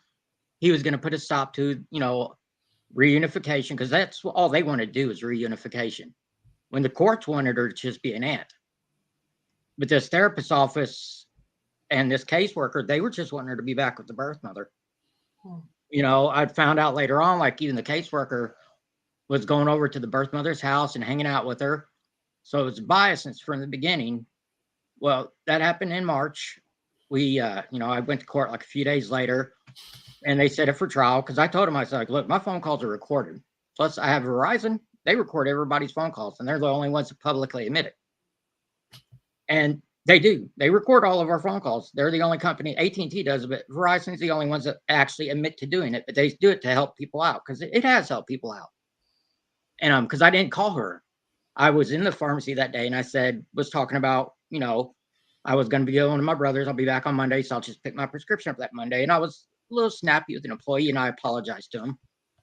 he was going to put a stop to, reunification, because that's all they want to do is reunification, when the courts wanted her to just be an aunt. But this therapist's office and this caseworker, they were just wanting her to be back with the birth mother. I found out later on, like, even the caseworker was going over to the birth mother's house and hanging out with her. So it was biased from the beginning. Well, that happened in March. We, I went to court like a few days later, and they set it for trial, because I told them, I said, like, look, my phone calls are recorded. Plus, I have Verizon. They record everybody's phone calls, and they're the only ones that publicly admit it. And they do. They record all of our phone calls. They're the only company. AT&T does, but Verizon's the only ones that actually admit to doing it. But they do it to help people out, because it has helped people out. And because I didn't call her. I was in the pharmacy that day, and I was talking about, I was going to be going to my brother's. I'll be back on Monday, so I'll just pick my prescription up that Monday. And I was a little snappy with an employee, and I apologized to him.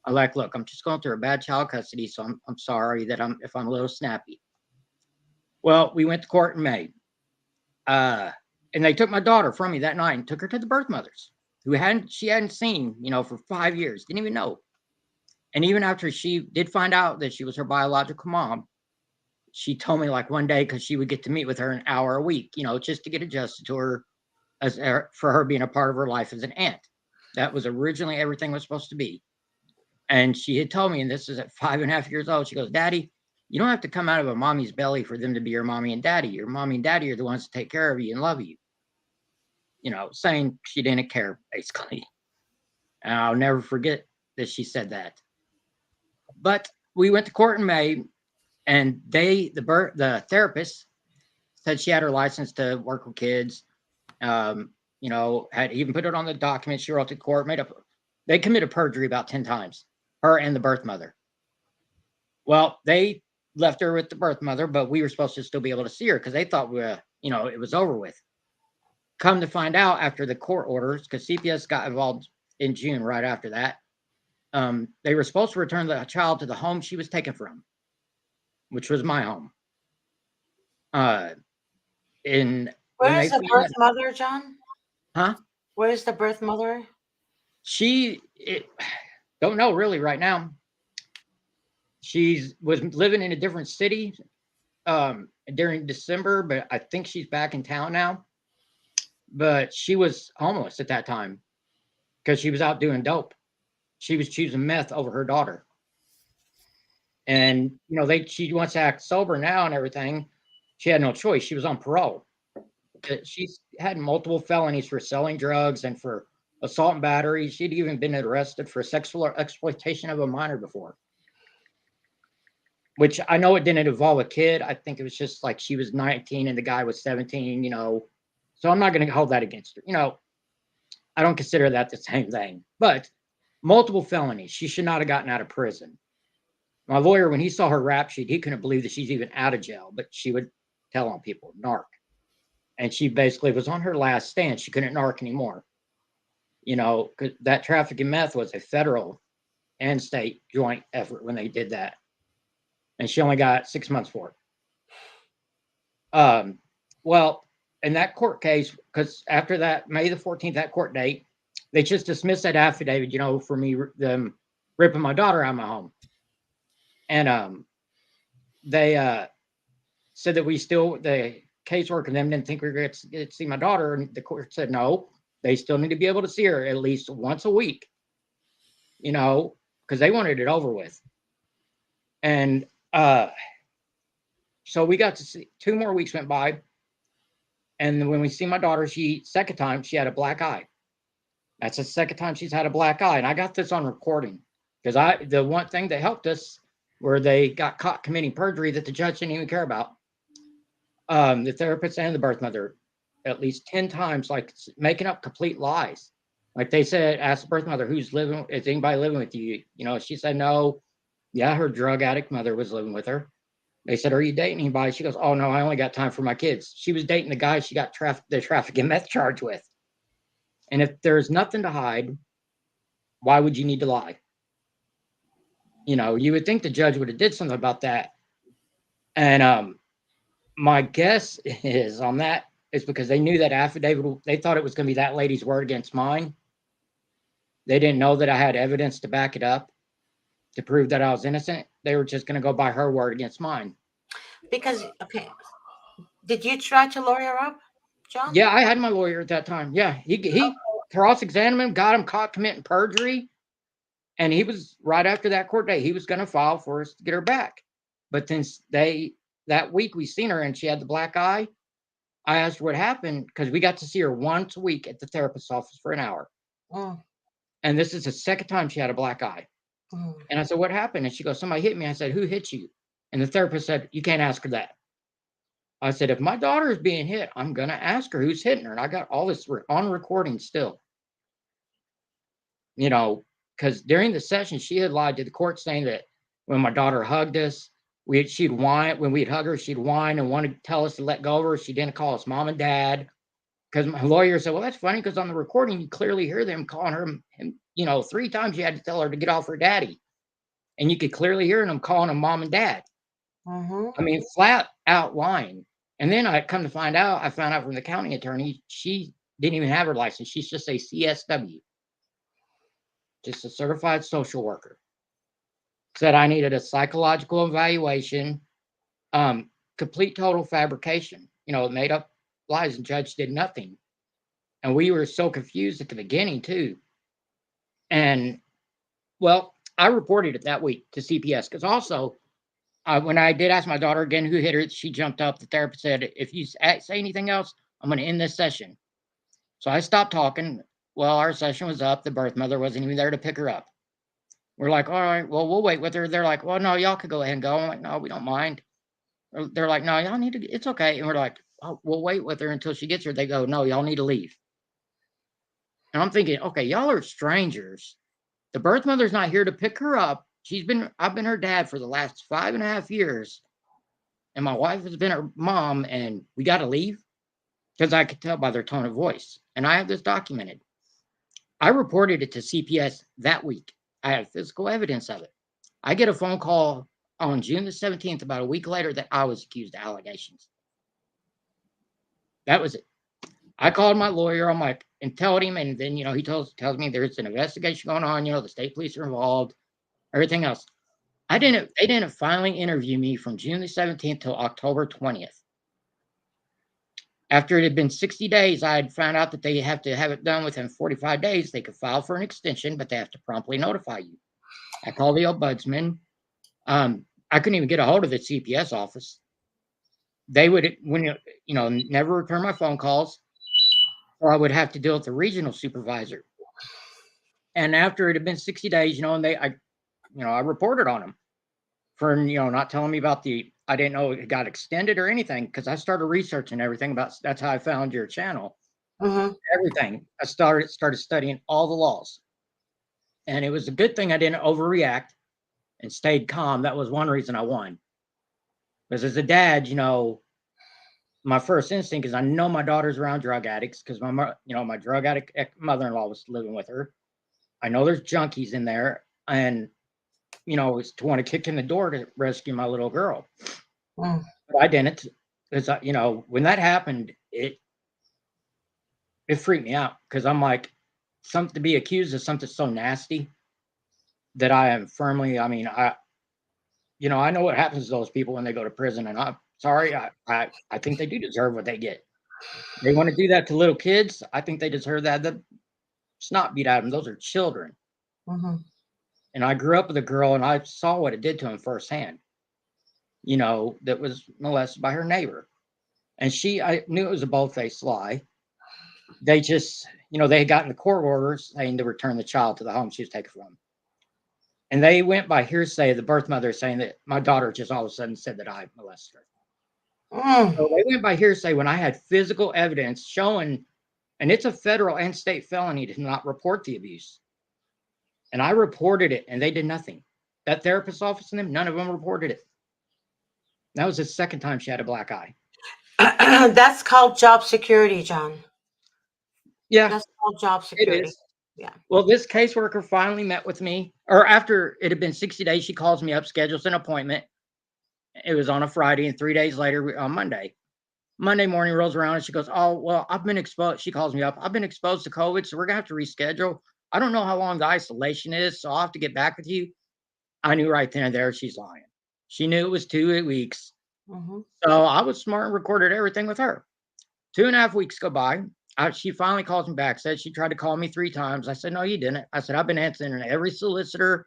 I'm like, look, I'm just going through a bad child custody, so I'm sorry that if I'm a little snappy. Well, we went to court in May. And they took my daughter from me that night and took her to the birth mothers, who she hadn't seen, for 5 years, didn't even know. And even after she did find out that she was her biological mom, she told me, like, one day, because she would get to meet with her an hour a week, just to get adjusted to her, for her being a part of her life as an aunt. That was originally everything was supposed to be. And she had told me, and this is at 5.5 years old, she goes, Daddy, you don't have to come out of a mommy's belly for them to be your mommy and daddy. Your mommy and daddy are the ones to take care of you and love you. Saying she didn't care, basically. And I'll never forget that she said that. But we went to court in May, and the therapist said she had her license to work with kids. Had even put it on the document she wrote to court. They committed perjury about 10 times, her and the birth mother. Well, they left her with the birth mother, but we were supposed to still be able to see her, because they thought it was over with. Come to find out, after the court orders, because CPS got involved in June right after that, they were supposed to return the child to the home she was taken from, which was my home. Where is the birth mother, John? Huh? Where is the birth mother? Don't know really right now. She was living in a different city during December, but I think she's back in town now. But she was homeless at that time, because she was out doing dope. She was choosing meth over her daughter. And she wants to act sober now and everything. She had no choice. She was on parole. She's had multiple felonies for selling drugs and for assault and battery. She'd even been arrested for sexual exploitation of a minor before. Which I know it didn't involve a kid. I think it was just like she was 19 and the guy was 17, So I'm not going to hold that against her. I don't consider that the same thing. But multiple felonies. She should not have gotten out of prison. My lawyer, when he saw her rap sheet, he couldn't believe that she's even out of jail, but she would tell on people, narc. And she basically was on her last stand. She couldn't narc anymore. Because that trafficking meth was a federal and state joint effort when they did that. And she only got 6 months for it. Well, in that court case, because after that, May the 14th, that court date, they just dismissed that affidavit, for me, them ripping my daughter out of my home. And they said that the caseworker and them didn't think we were going to get to see my daughter. And the court said, no, they still need to be able to see her at least once a week, because they wanted it over with. And so we got to see 2 more weeks went by. And when we see my daughter, second time she had a black eye. That's the second time she's had a black eye. And I got this on recording because the one thing that helped us where they got caught committing perjury that the judge didn't even care about. The therapist and the birth mother at least 10 times, like making up complete lies. Like they said, ask the birth mother, is anybody living with you? She said, no. Yeah, her drug addict mother was living with her. They said, are you dating anybody? She goes, oh, no, I only got time for my kids. She was dating the guy she got the trafficking meth charge with. And if there's nothing to hide, why would you need to lie? You would think the judge would have did something about that. And my guess is on that is because they knew that affidavit, they thought it was going to be that lady's word against mine. They didn't know that I had evidence to back it up to prove that I was innocent. They were just going to go by her word against mine. Because, okay, did you try to lawyer up, John? Yeah, I had my lawyer at that time. Yeah, he cross-examined him, got him caught committing perjury. And he was, right after that court date, he was going to file for us to get her back. But then that week we seen her and she had the black eye. I asked her what happened because we got to see her once a week at the therapist's office for an hour. Mm. And this is the second time she had a black eye. Mm. And I said, what happened? And she goes, somebody hit me. I said, who hit you? And the therapist said, you can't ask her that. I said, if my daughter is being hit, I'm going to ask her who's hitting her. And I got all this on recording still. Because during the session, she had lied to the court saying that when my daughter hugged us, she'd whine. When we'd hug her, she'd whine and want to tell us to let go of her. She didn't call us mom and dad. Because my lawyer said, well, that's funny because on the recording, you clearly hear them calling her, 3 times you had to tell her to get off her daddy. And you could clearly hear them calling him mom and dad. Mm-hmm. I mean, flat out lying. And then I found out from the county attorney, she didn't even have her license. She's just a CSW. Just a certified social worker. Said I needed a psychological evaluation, complete total fabrication, made up lies, and judge did nothing. And we were so confused at the beginning too. And well, I reported it that week to CPS because also when I did ask my daughter again who hit her, she jumped up. The therapist said, if you say anything else, I'm going to end this session. So I stopped talking. Well, our session was up. The birth mother wasn't even there to pick her up. We're like, all right, well, we'll wait with her. They're like, well, no, y'all could go ahead and go. I'm like, no, we don't mind. They're like, no, y'all need to, it's okay. And we're like, oh, we'll wait with her until she gets here. They go, no, y'all need to leave. And I'm thinking, okay, y'all are strangers. The birth mother's not here to pick her up. I've been her dad for the last 5.5 years. And my wife has been her mom, and we got to leave because I could tell by their tone of voice. And I have this documented. I reported it to CPS that week. I had physical evidence of it. I get a phone call on June the 17th, about a week later, that I was accused of allegations. That was it. I called my lawyer. I'm like, and told him, and then, he tells me there's an investigation going on. The state police are involved, everything else. They didn't finally interview me from June the 17th till October 20th. After it had been 60 days, I had found out that they have to have it done within 45 days. They could file for an extension, but they have to promptly notify you. I called the ombudsman. I couldn't even get a hold of the CPS office. They would, never return my phone calls, or I would have to deal with the regional supervisor. And after it had been 60 days, and I reported on them for, not telling me about I didn't know it got extended or anything, because I started researching everything that's how I found your channel. Mm-hmm. Everything. I started studying all the laws. And it was a good thing I didn't overreact and stayed calm. That was one reason I won. Because as a dad, my first instinct is I know my daughter's around drug addicts because my drug addict mother-in-law was living with her. I know there's junkies in there, and it's to want to kick in the door to rescue my little girl. Mm. But I didn't, because when that happened, it freaked me out, because I'm like, something to be accused of something so nasty that I am firmly. I mean, I know what happens to those people when they go to prison, and I'm sorry, I think they do deserve what they get. They want to do that to little kids. I think they deserve that. The snot beat out of them. Those are children. Mm-hmm. And I grew up with a girl, and I saw what it did to him firsthand. That was molested by her neighbor. And I knew it was a bold-faced lie. They just, they had gotten the court orders saying to return the child to the home she was taken from. And they went by hearsay, the birth mother saying that my daughter just all of a sudden said that I molested her. Mm. So they went by hearsay when I had physical evidence showing, and it's a federal and state felony to not report the abuse. And I reported it, and they did nothing. That therapist's office and them, none of them reported it. That was the second time she had a black eye. That's called job security, John. Yeah, That's called job it security. is. Yeah. Well, this caseworker finally met with me, or after it had been 60 days, she calls me up, schedules an appointment. It was on a Friday, and 3 days later, on Monday morning rolls around, and she goes, "Oh, well, I've been exposed." She calls me up. "I've been exposed to COVID, so we're going to have to reschedule. I don't know how long the isolation is, so I'll have to get back with you." I knew right then and there she's lying. She knew it was 2 weeks. Mm-hmm. So I was smart and recorded everything with her. 2.5 weeks go by. She finally calls me back, said she tried to call me 3 times. I said, "No, you didn't." I said, "I've been answering every solicitor.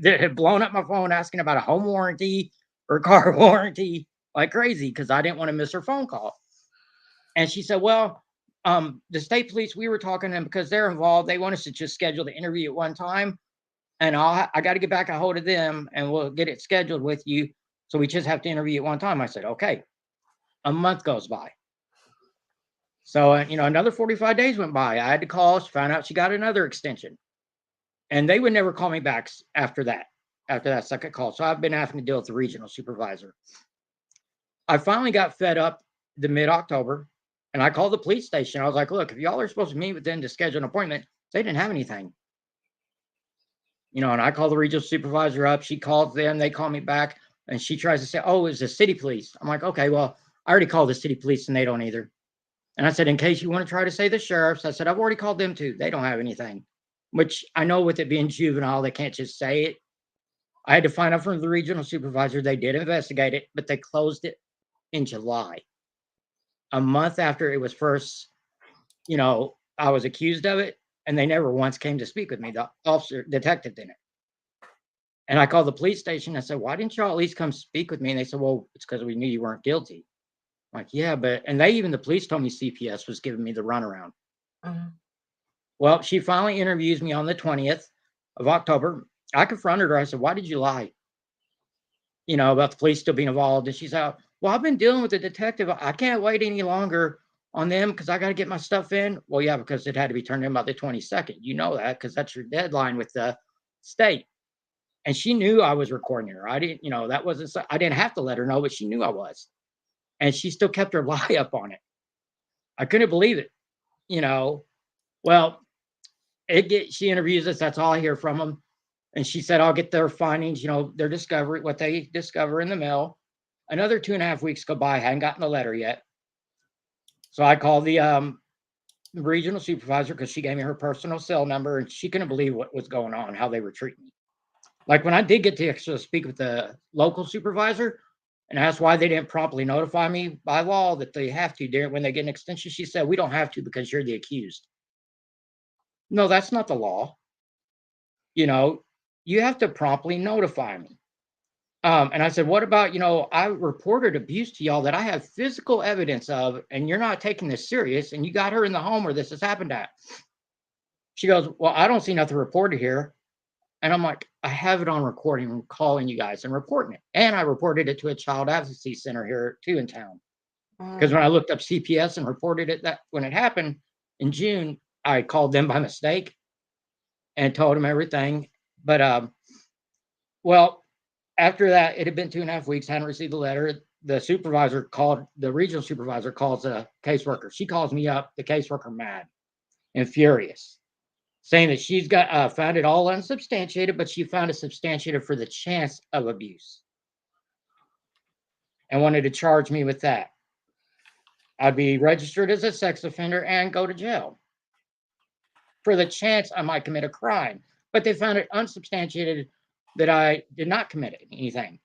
They had blown up my phone asking about a home warranty or car warranty like crazy, because I didn't want to miss her phone call." And she said, "Well, the state police, we were talking to them because they're involved. They want us to just schedule the interview at one time. And I got to get back a hold of them, and we'll get it scheduled with you. So we just have to interview at one time." I said, "Okay." A month goes by. So, another 45 days went by. I had to call. She found out she got another extension. And they would never call me back after that second call. So I've been having to deal with the regional supervisor. I finally got fed up the mid-October, and I called the police station. I was like, "Look, if y'all are supposed to meet with them to schedule an appointment, they didn't have anything." And I call the regional supervisor up. She calls them. They call me back, and she tries to say, "Oh, it's the city police." I'm like, "Okay, well, I already called the city police, and they don't either." And I said, "In case you want to try to say the sheriffs," I said, "I've already called them too. They don't have anything." Which I know, with it being juvenile, they can't just say it. I had to find out from the regional supervisor. They did investigate it, but they closed it in July, a month after it was first, I was accused of it, and they never once came to speak with me. The detective didn't. And I called the police station. I said, "Why didn't y'all at least come speak with me?" And they said, "Well, it's because we knew you weren't guilty." I'm like, "Yeah, but," and the police told me CPS was giving me the runaround. Mm-hmm. Well, she finally interviews me on the 20th of October. I confronted her. I said, "Why did you lie? About the police still being involved?" And she said, "Well, I've been dealing with the detective. I can't wait any longer on them because I got to get my stuff in." Well, yeah, because it had to be turned in by the 22nd. You know that because that's your deadline with the state. And she knew I was recording her. I didn't, that wasn't, I didn't have to let her know, but she knew I was. And she still kept her lie up on it. I couldn't believe it. Well, she interviews us. That's all I hear from them. And she said, "I'll get their findings, their discovery, what they discover in the mail." Another 2.5 weeks go by. I hadn't gotten the letter yet. So I called the regional supervisor, because she gave me her personal cell number, and she couldn't believe what was going on, how they were treating me. Like, when I did get to actually speak with the local supervisor and asked why they didn't promptly notify me by law that they have to when they get an extension, she said, "We don't have to because you're the accused." No, that's not the law. You have to promptly notify me. And I said, what about, I reported abuse to y'all that I have physical evidence of, and you're not taking this serious, and you got her in the home where this has happened at. She goes, well, I don't see nothing reported here. And I'm like, I have it on recording. I'm calling you guys and reporting it. And I reported it to a child advocacy center here too in town. Because when I looked up CPS and reported it, that when it happened in June, I called them by mistake and told them everything. But well, after that, it had been 2.5 weeks, hadn't received the letter. The regional supervisor calls a caseworker. She calls me up, the caseworker mad and furious, saying that she's got found it all unsubstantiated, but she found it substantiated for the chance of abuse and wanted to charge me with that. I'd be registered as a sex offender and go to jail for the chance I might commit a crime. But they found it unsubstantiated that I did not commit anything.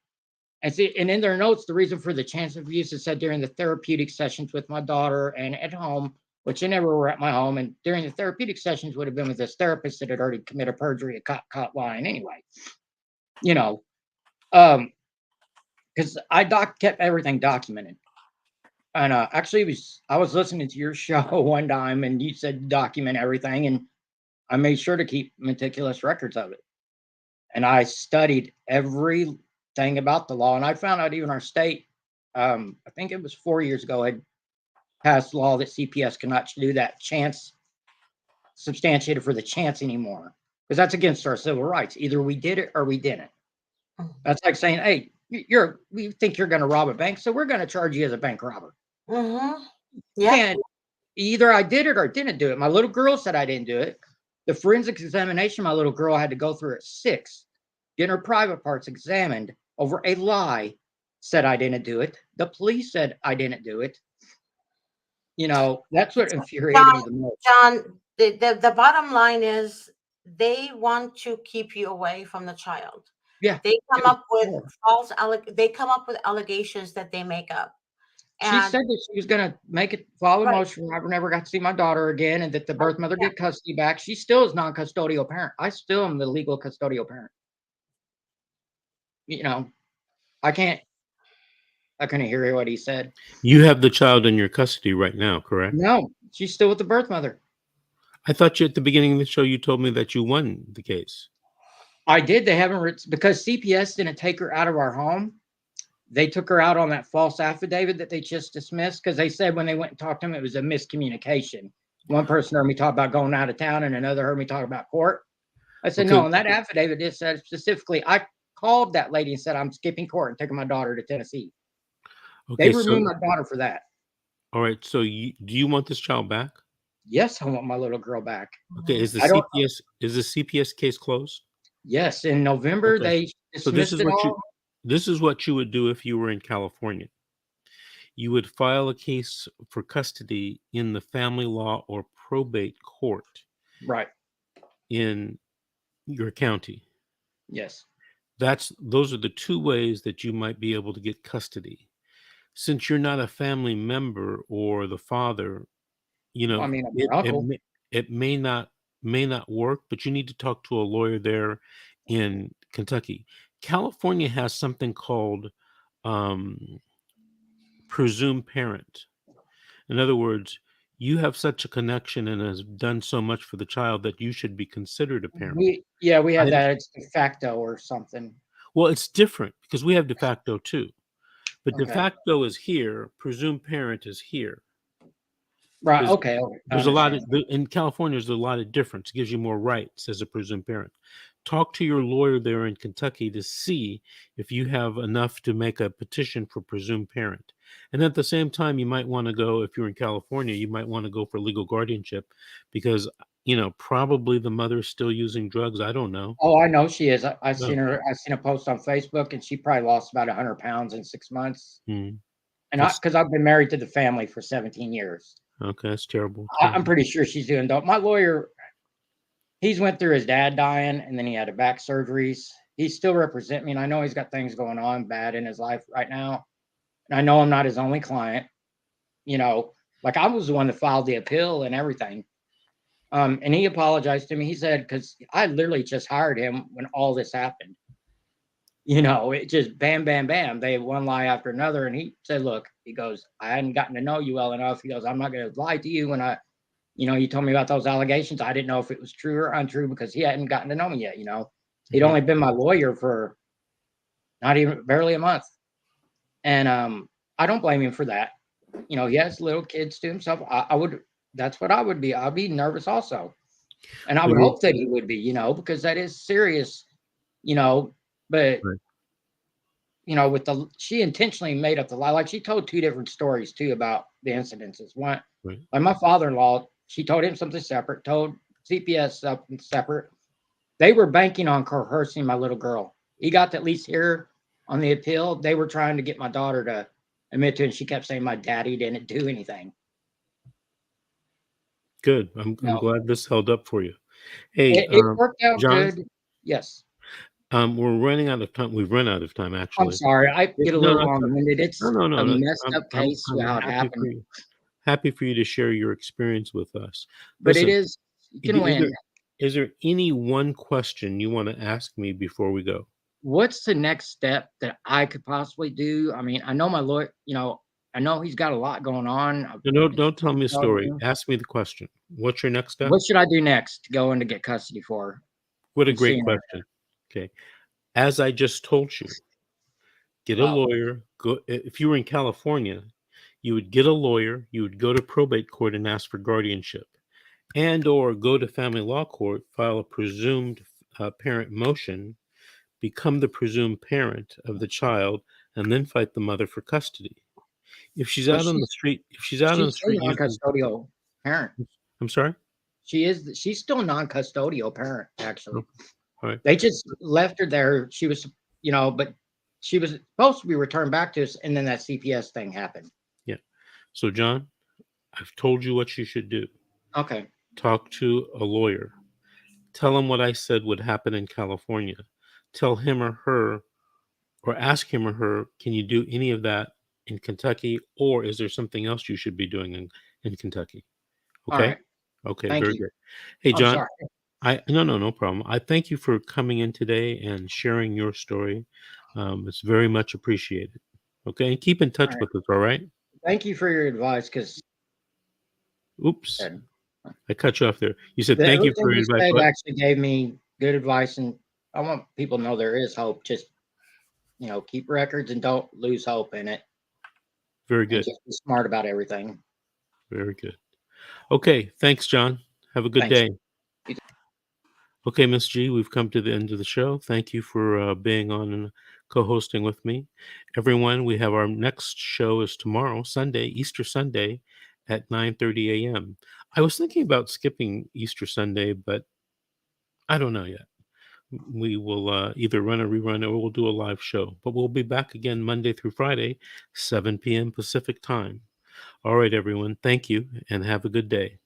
And in their notes, the reason for the chance of abuse is said during the therapeutic sessions with my daughter and at home, which they never were at my home. And during the therapeutic sessions would have been with this therapist that had already committed perjury, a caught lying anyway. Because I kept everything documented. And actually, I was listening to your show one time, and you said document everything, and I made sure to keep meticulous records of it. And I studied everything about the law, and I found out even our state, I think it was 4 years ago, had passed law that CPS cannot do that chance substantiated for the chance anymore, because that's against our civil rights. Either we did it or we didn't. That's like saying, hey, we think you're going to rob a bank, so we're going to charge you as a bank robber. Yeah. And either I did it or didn't do it. My little girl said I didn't do it. The forensic examination my little girl had to go through at 6, getting her private parts examined over a lie, said I didn't do it. The police said I didn't do it. That's what infuriated me the most. John, the bottom line is they want to keep you away from the child. Yeah. They come up with allegations that they make up. She said that she was going to make it file a motion. I never got to see my daughter again, and that the birth mother get custody back. She still is non-custodial parent. I still am the legal custodial parent. I couldn't hear what he said. You have the child in your custody right now, correct? No, she's still with the birth mother. I thought at the beginning of the show you told me that you won the case. I did. They haven't, because CPS didn't take her out of our home. They took her out on that false affidavit that they just dismissed, because they said when they went and talked to him, it was a miscommunication. One person heard me talk about going out of town, and another heard me talk about court. I said, no, and that affidavit just said specifically, I called that lady and said, I'm skipping court and taking my daughter to Tennessee. Okay, they removed my daughter for that. All right. So do you want this child back? Yes, I want my little girl back. Okay. Is the CPS case closed? Yes. In November, they dismissed it all. This is what you would do if you were in California. You would file a case for custody in the family law or probate court. Right. In your county. Yes. Those are the two ways that you might be able to get custody. Since you're not a family member or the father, it may not work, but you need to talk to a lawyer there in Kentucky. California has something called presumed parent. In other words, you have such a connection and has done so much for the child that you should be considered a parent. We have that. It's de facto or something. Well, it's different because we have de facto too. But de facto is here. Presumed parent is here. Right. Okay. There's a lot in California. There's a lot of difference. It gives you more rights as a presumed parent. Talk to your lawyer there in Kentucky to see if you have enough to make a petition for presumed parent. And at the same time, you might want to go, if you're in California, you might want to go for legal guardianship because, probably the mother's still using drugs. I don't know. Oh, I know she is. I've seen her. I've seen a post on Facebook, and she probably lost about 100 pounds in 6 months. And because I've been married to the family for 17 years. Okay, that's terrible. I'm pretty sure she's doing dope. My lawyer, he's went through his dad dying, and then he had back surgeries. He still represents me, and I know he's got things going on bad in his life right now. And I know I'm not his only client. Like I was the one that filed the appeal and everything. And he apologized to me. He said, because I literally just hired him when all this happened. It just bam, bam, bam. They one lie after another. And he said, look, he goes, I hadn't gotten to know you well enough. He goes, I'm not going to lie to you. When you told me about those allegations, I didn't know if it was true or untrue because he hadn't gotten to know me yet. He'd only been my lawyer for not even barely a month. And I don't blame him for that. He has little kids to himself. That's what I would be. I'd be nervous also. And I would hope that he would be, because that is serious, but Right. with she intentionally made up the lie. Like she told two different stories too about the incidences. One, Right. like my father-in-law, she told him something separate, told CPS something separate. They were banking on coercing my little girl. He got to at least hear on the appeal. They were trying to get my daughter to admit to it, and she kept saying my daddy didn't do anything. Good. I'm glad this held up for you. Hey, It worked out John, good. Yes. we're running out of time. We've run out of time, I'm actually. sorry. I get a No, little that's okay. long-winded. It's No. a That's, messed up case I'm how it happy for happened. you. Happy for you to share your experience with us. But Listen, it is, you can win. Is there any one question you want to ask me before we go? What's the next step that I could possibly do? I mean, I know my lawyer, I know he's got a lot going on. No, don't tell me a story. Ask me the question. What's your next step? What should I do next to go in to get custody for? What a I'm great seeing her. question. Okay. As I just told you, get a lawyer. Go if you were in California, you would get a lawyer, you would go to probate court and ask for guardianship, and or go to family law court, file a presumed parent motion, become the presumed parent of the child, and then fight the mother for custody. If she's But out on the street, she's still non-custodial parent. I'm sorry? She's still a non-custodial parent, actually. All right. They just left her there. She was, but she was supposed to be returned back to us, and then that CPS thing happened. Yeah. So, John, I've told you what you should do. Okay. Talk to a lawyer. Tell him what I said would happen in California. Tell him or her, or ask him or her, can you do any of that in Kentucky, or is there something else you should be doing in Kentucky? Okay. All right. Okay. Thank Very you. good. Hey, I'm John. sorry. No problem. I thank you for coming in today and sharing your story. It's very much appreciated. Okay, and keep in touch with us. All right. Thank you for your advice. Because oops, I cut you off there. You said thank you for your advice. Everything you said actually gave me good advice, and I want people to know there is hope. Just keep records and don't lose hope in it. Very good. Just be smart about everything. Very good. Okay, thanks, John. Have a good day. Okay, Miss G, we've come to the end of the show. Thank you for being on and co-hosting with me. Everyone, we have our next show is tomorrow, Sunday, Easter Sunday at 9:30 a.m. I was thinking about skipping Easter Sunday, but I don't know yet. We will either run a rerun or we'll do a live show. But we'll be back again Monday through Friday, 7 p.m. Pacific time. All right, everyone. Thank you and have a good day.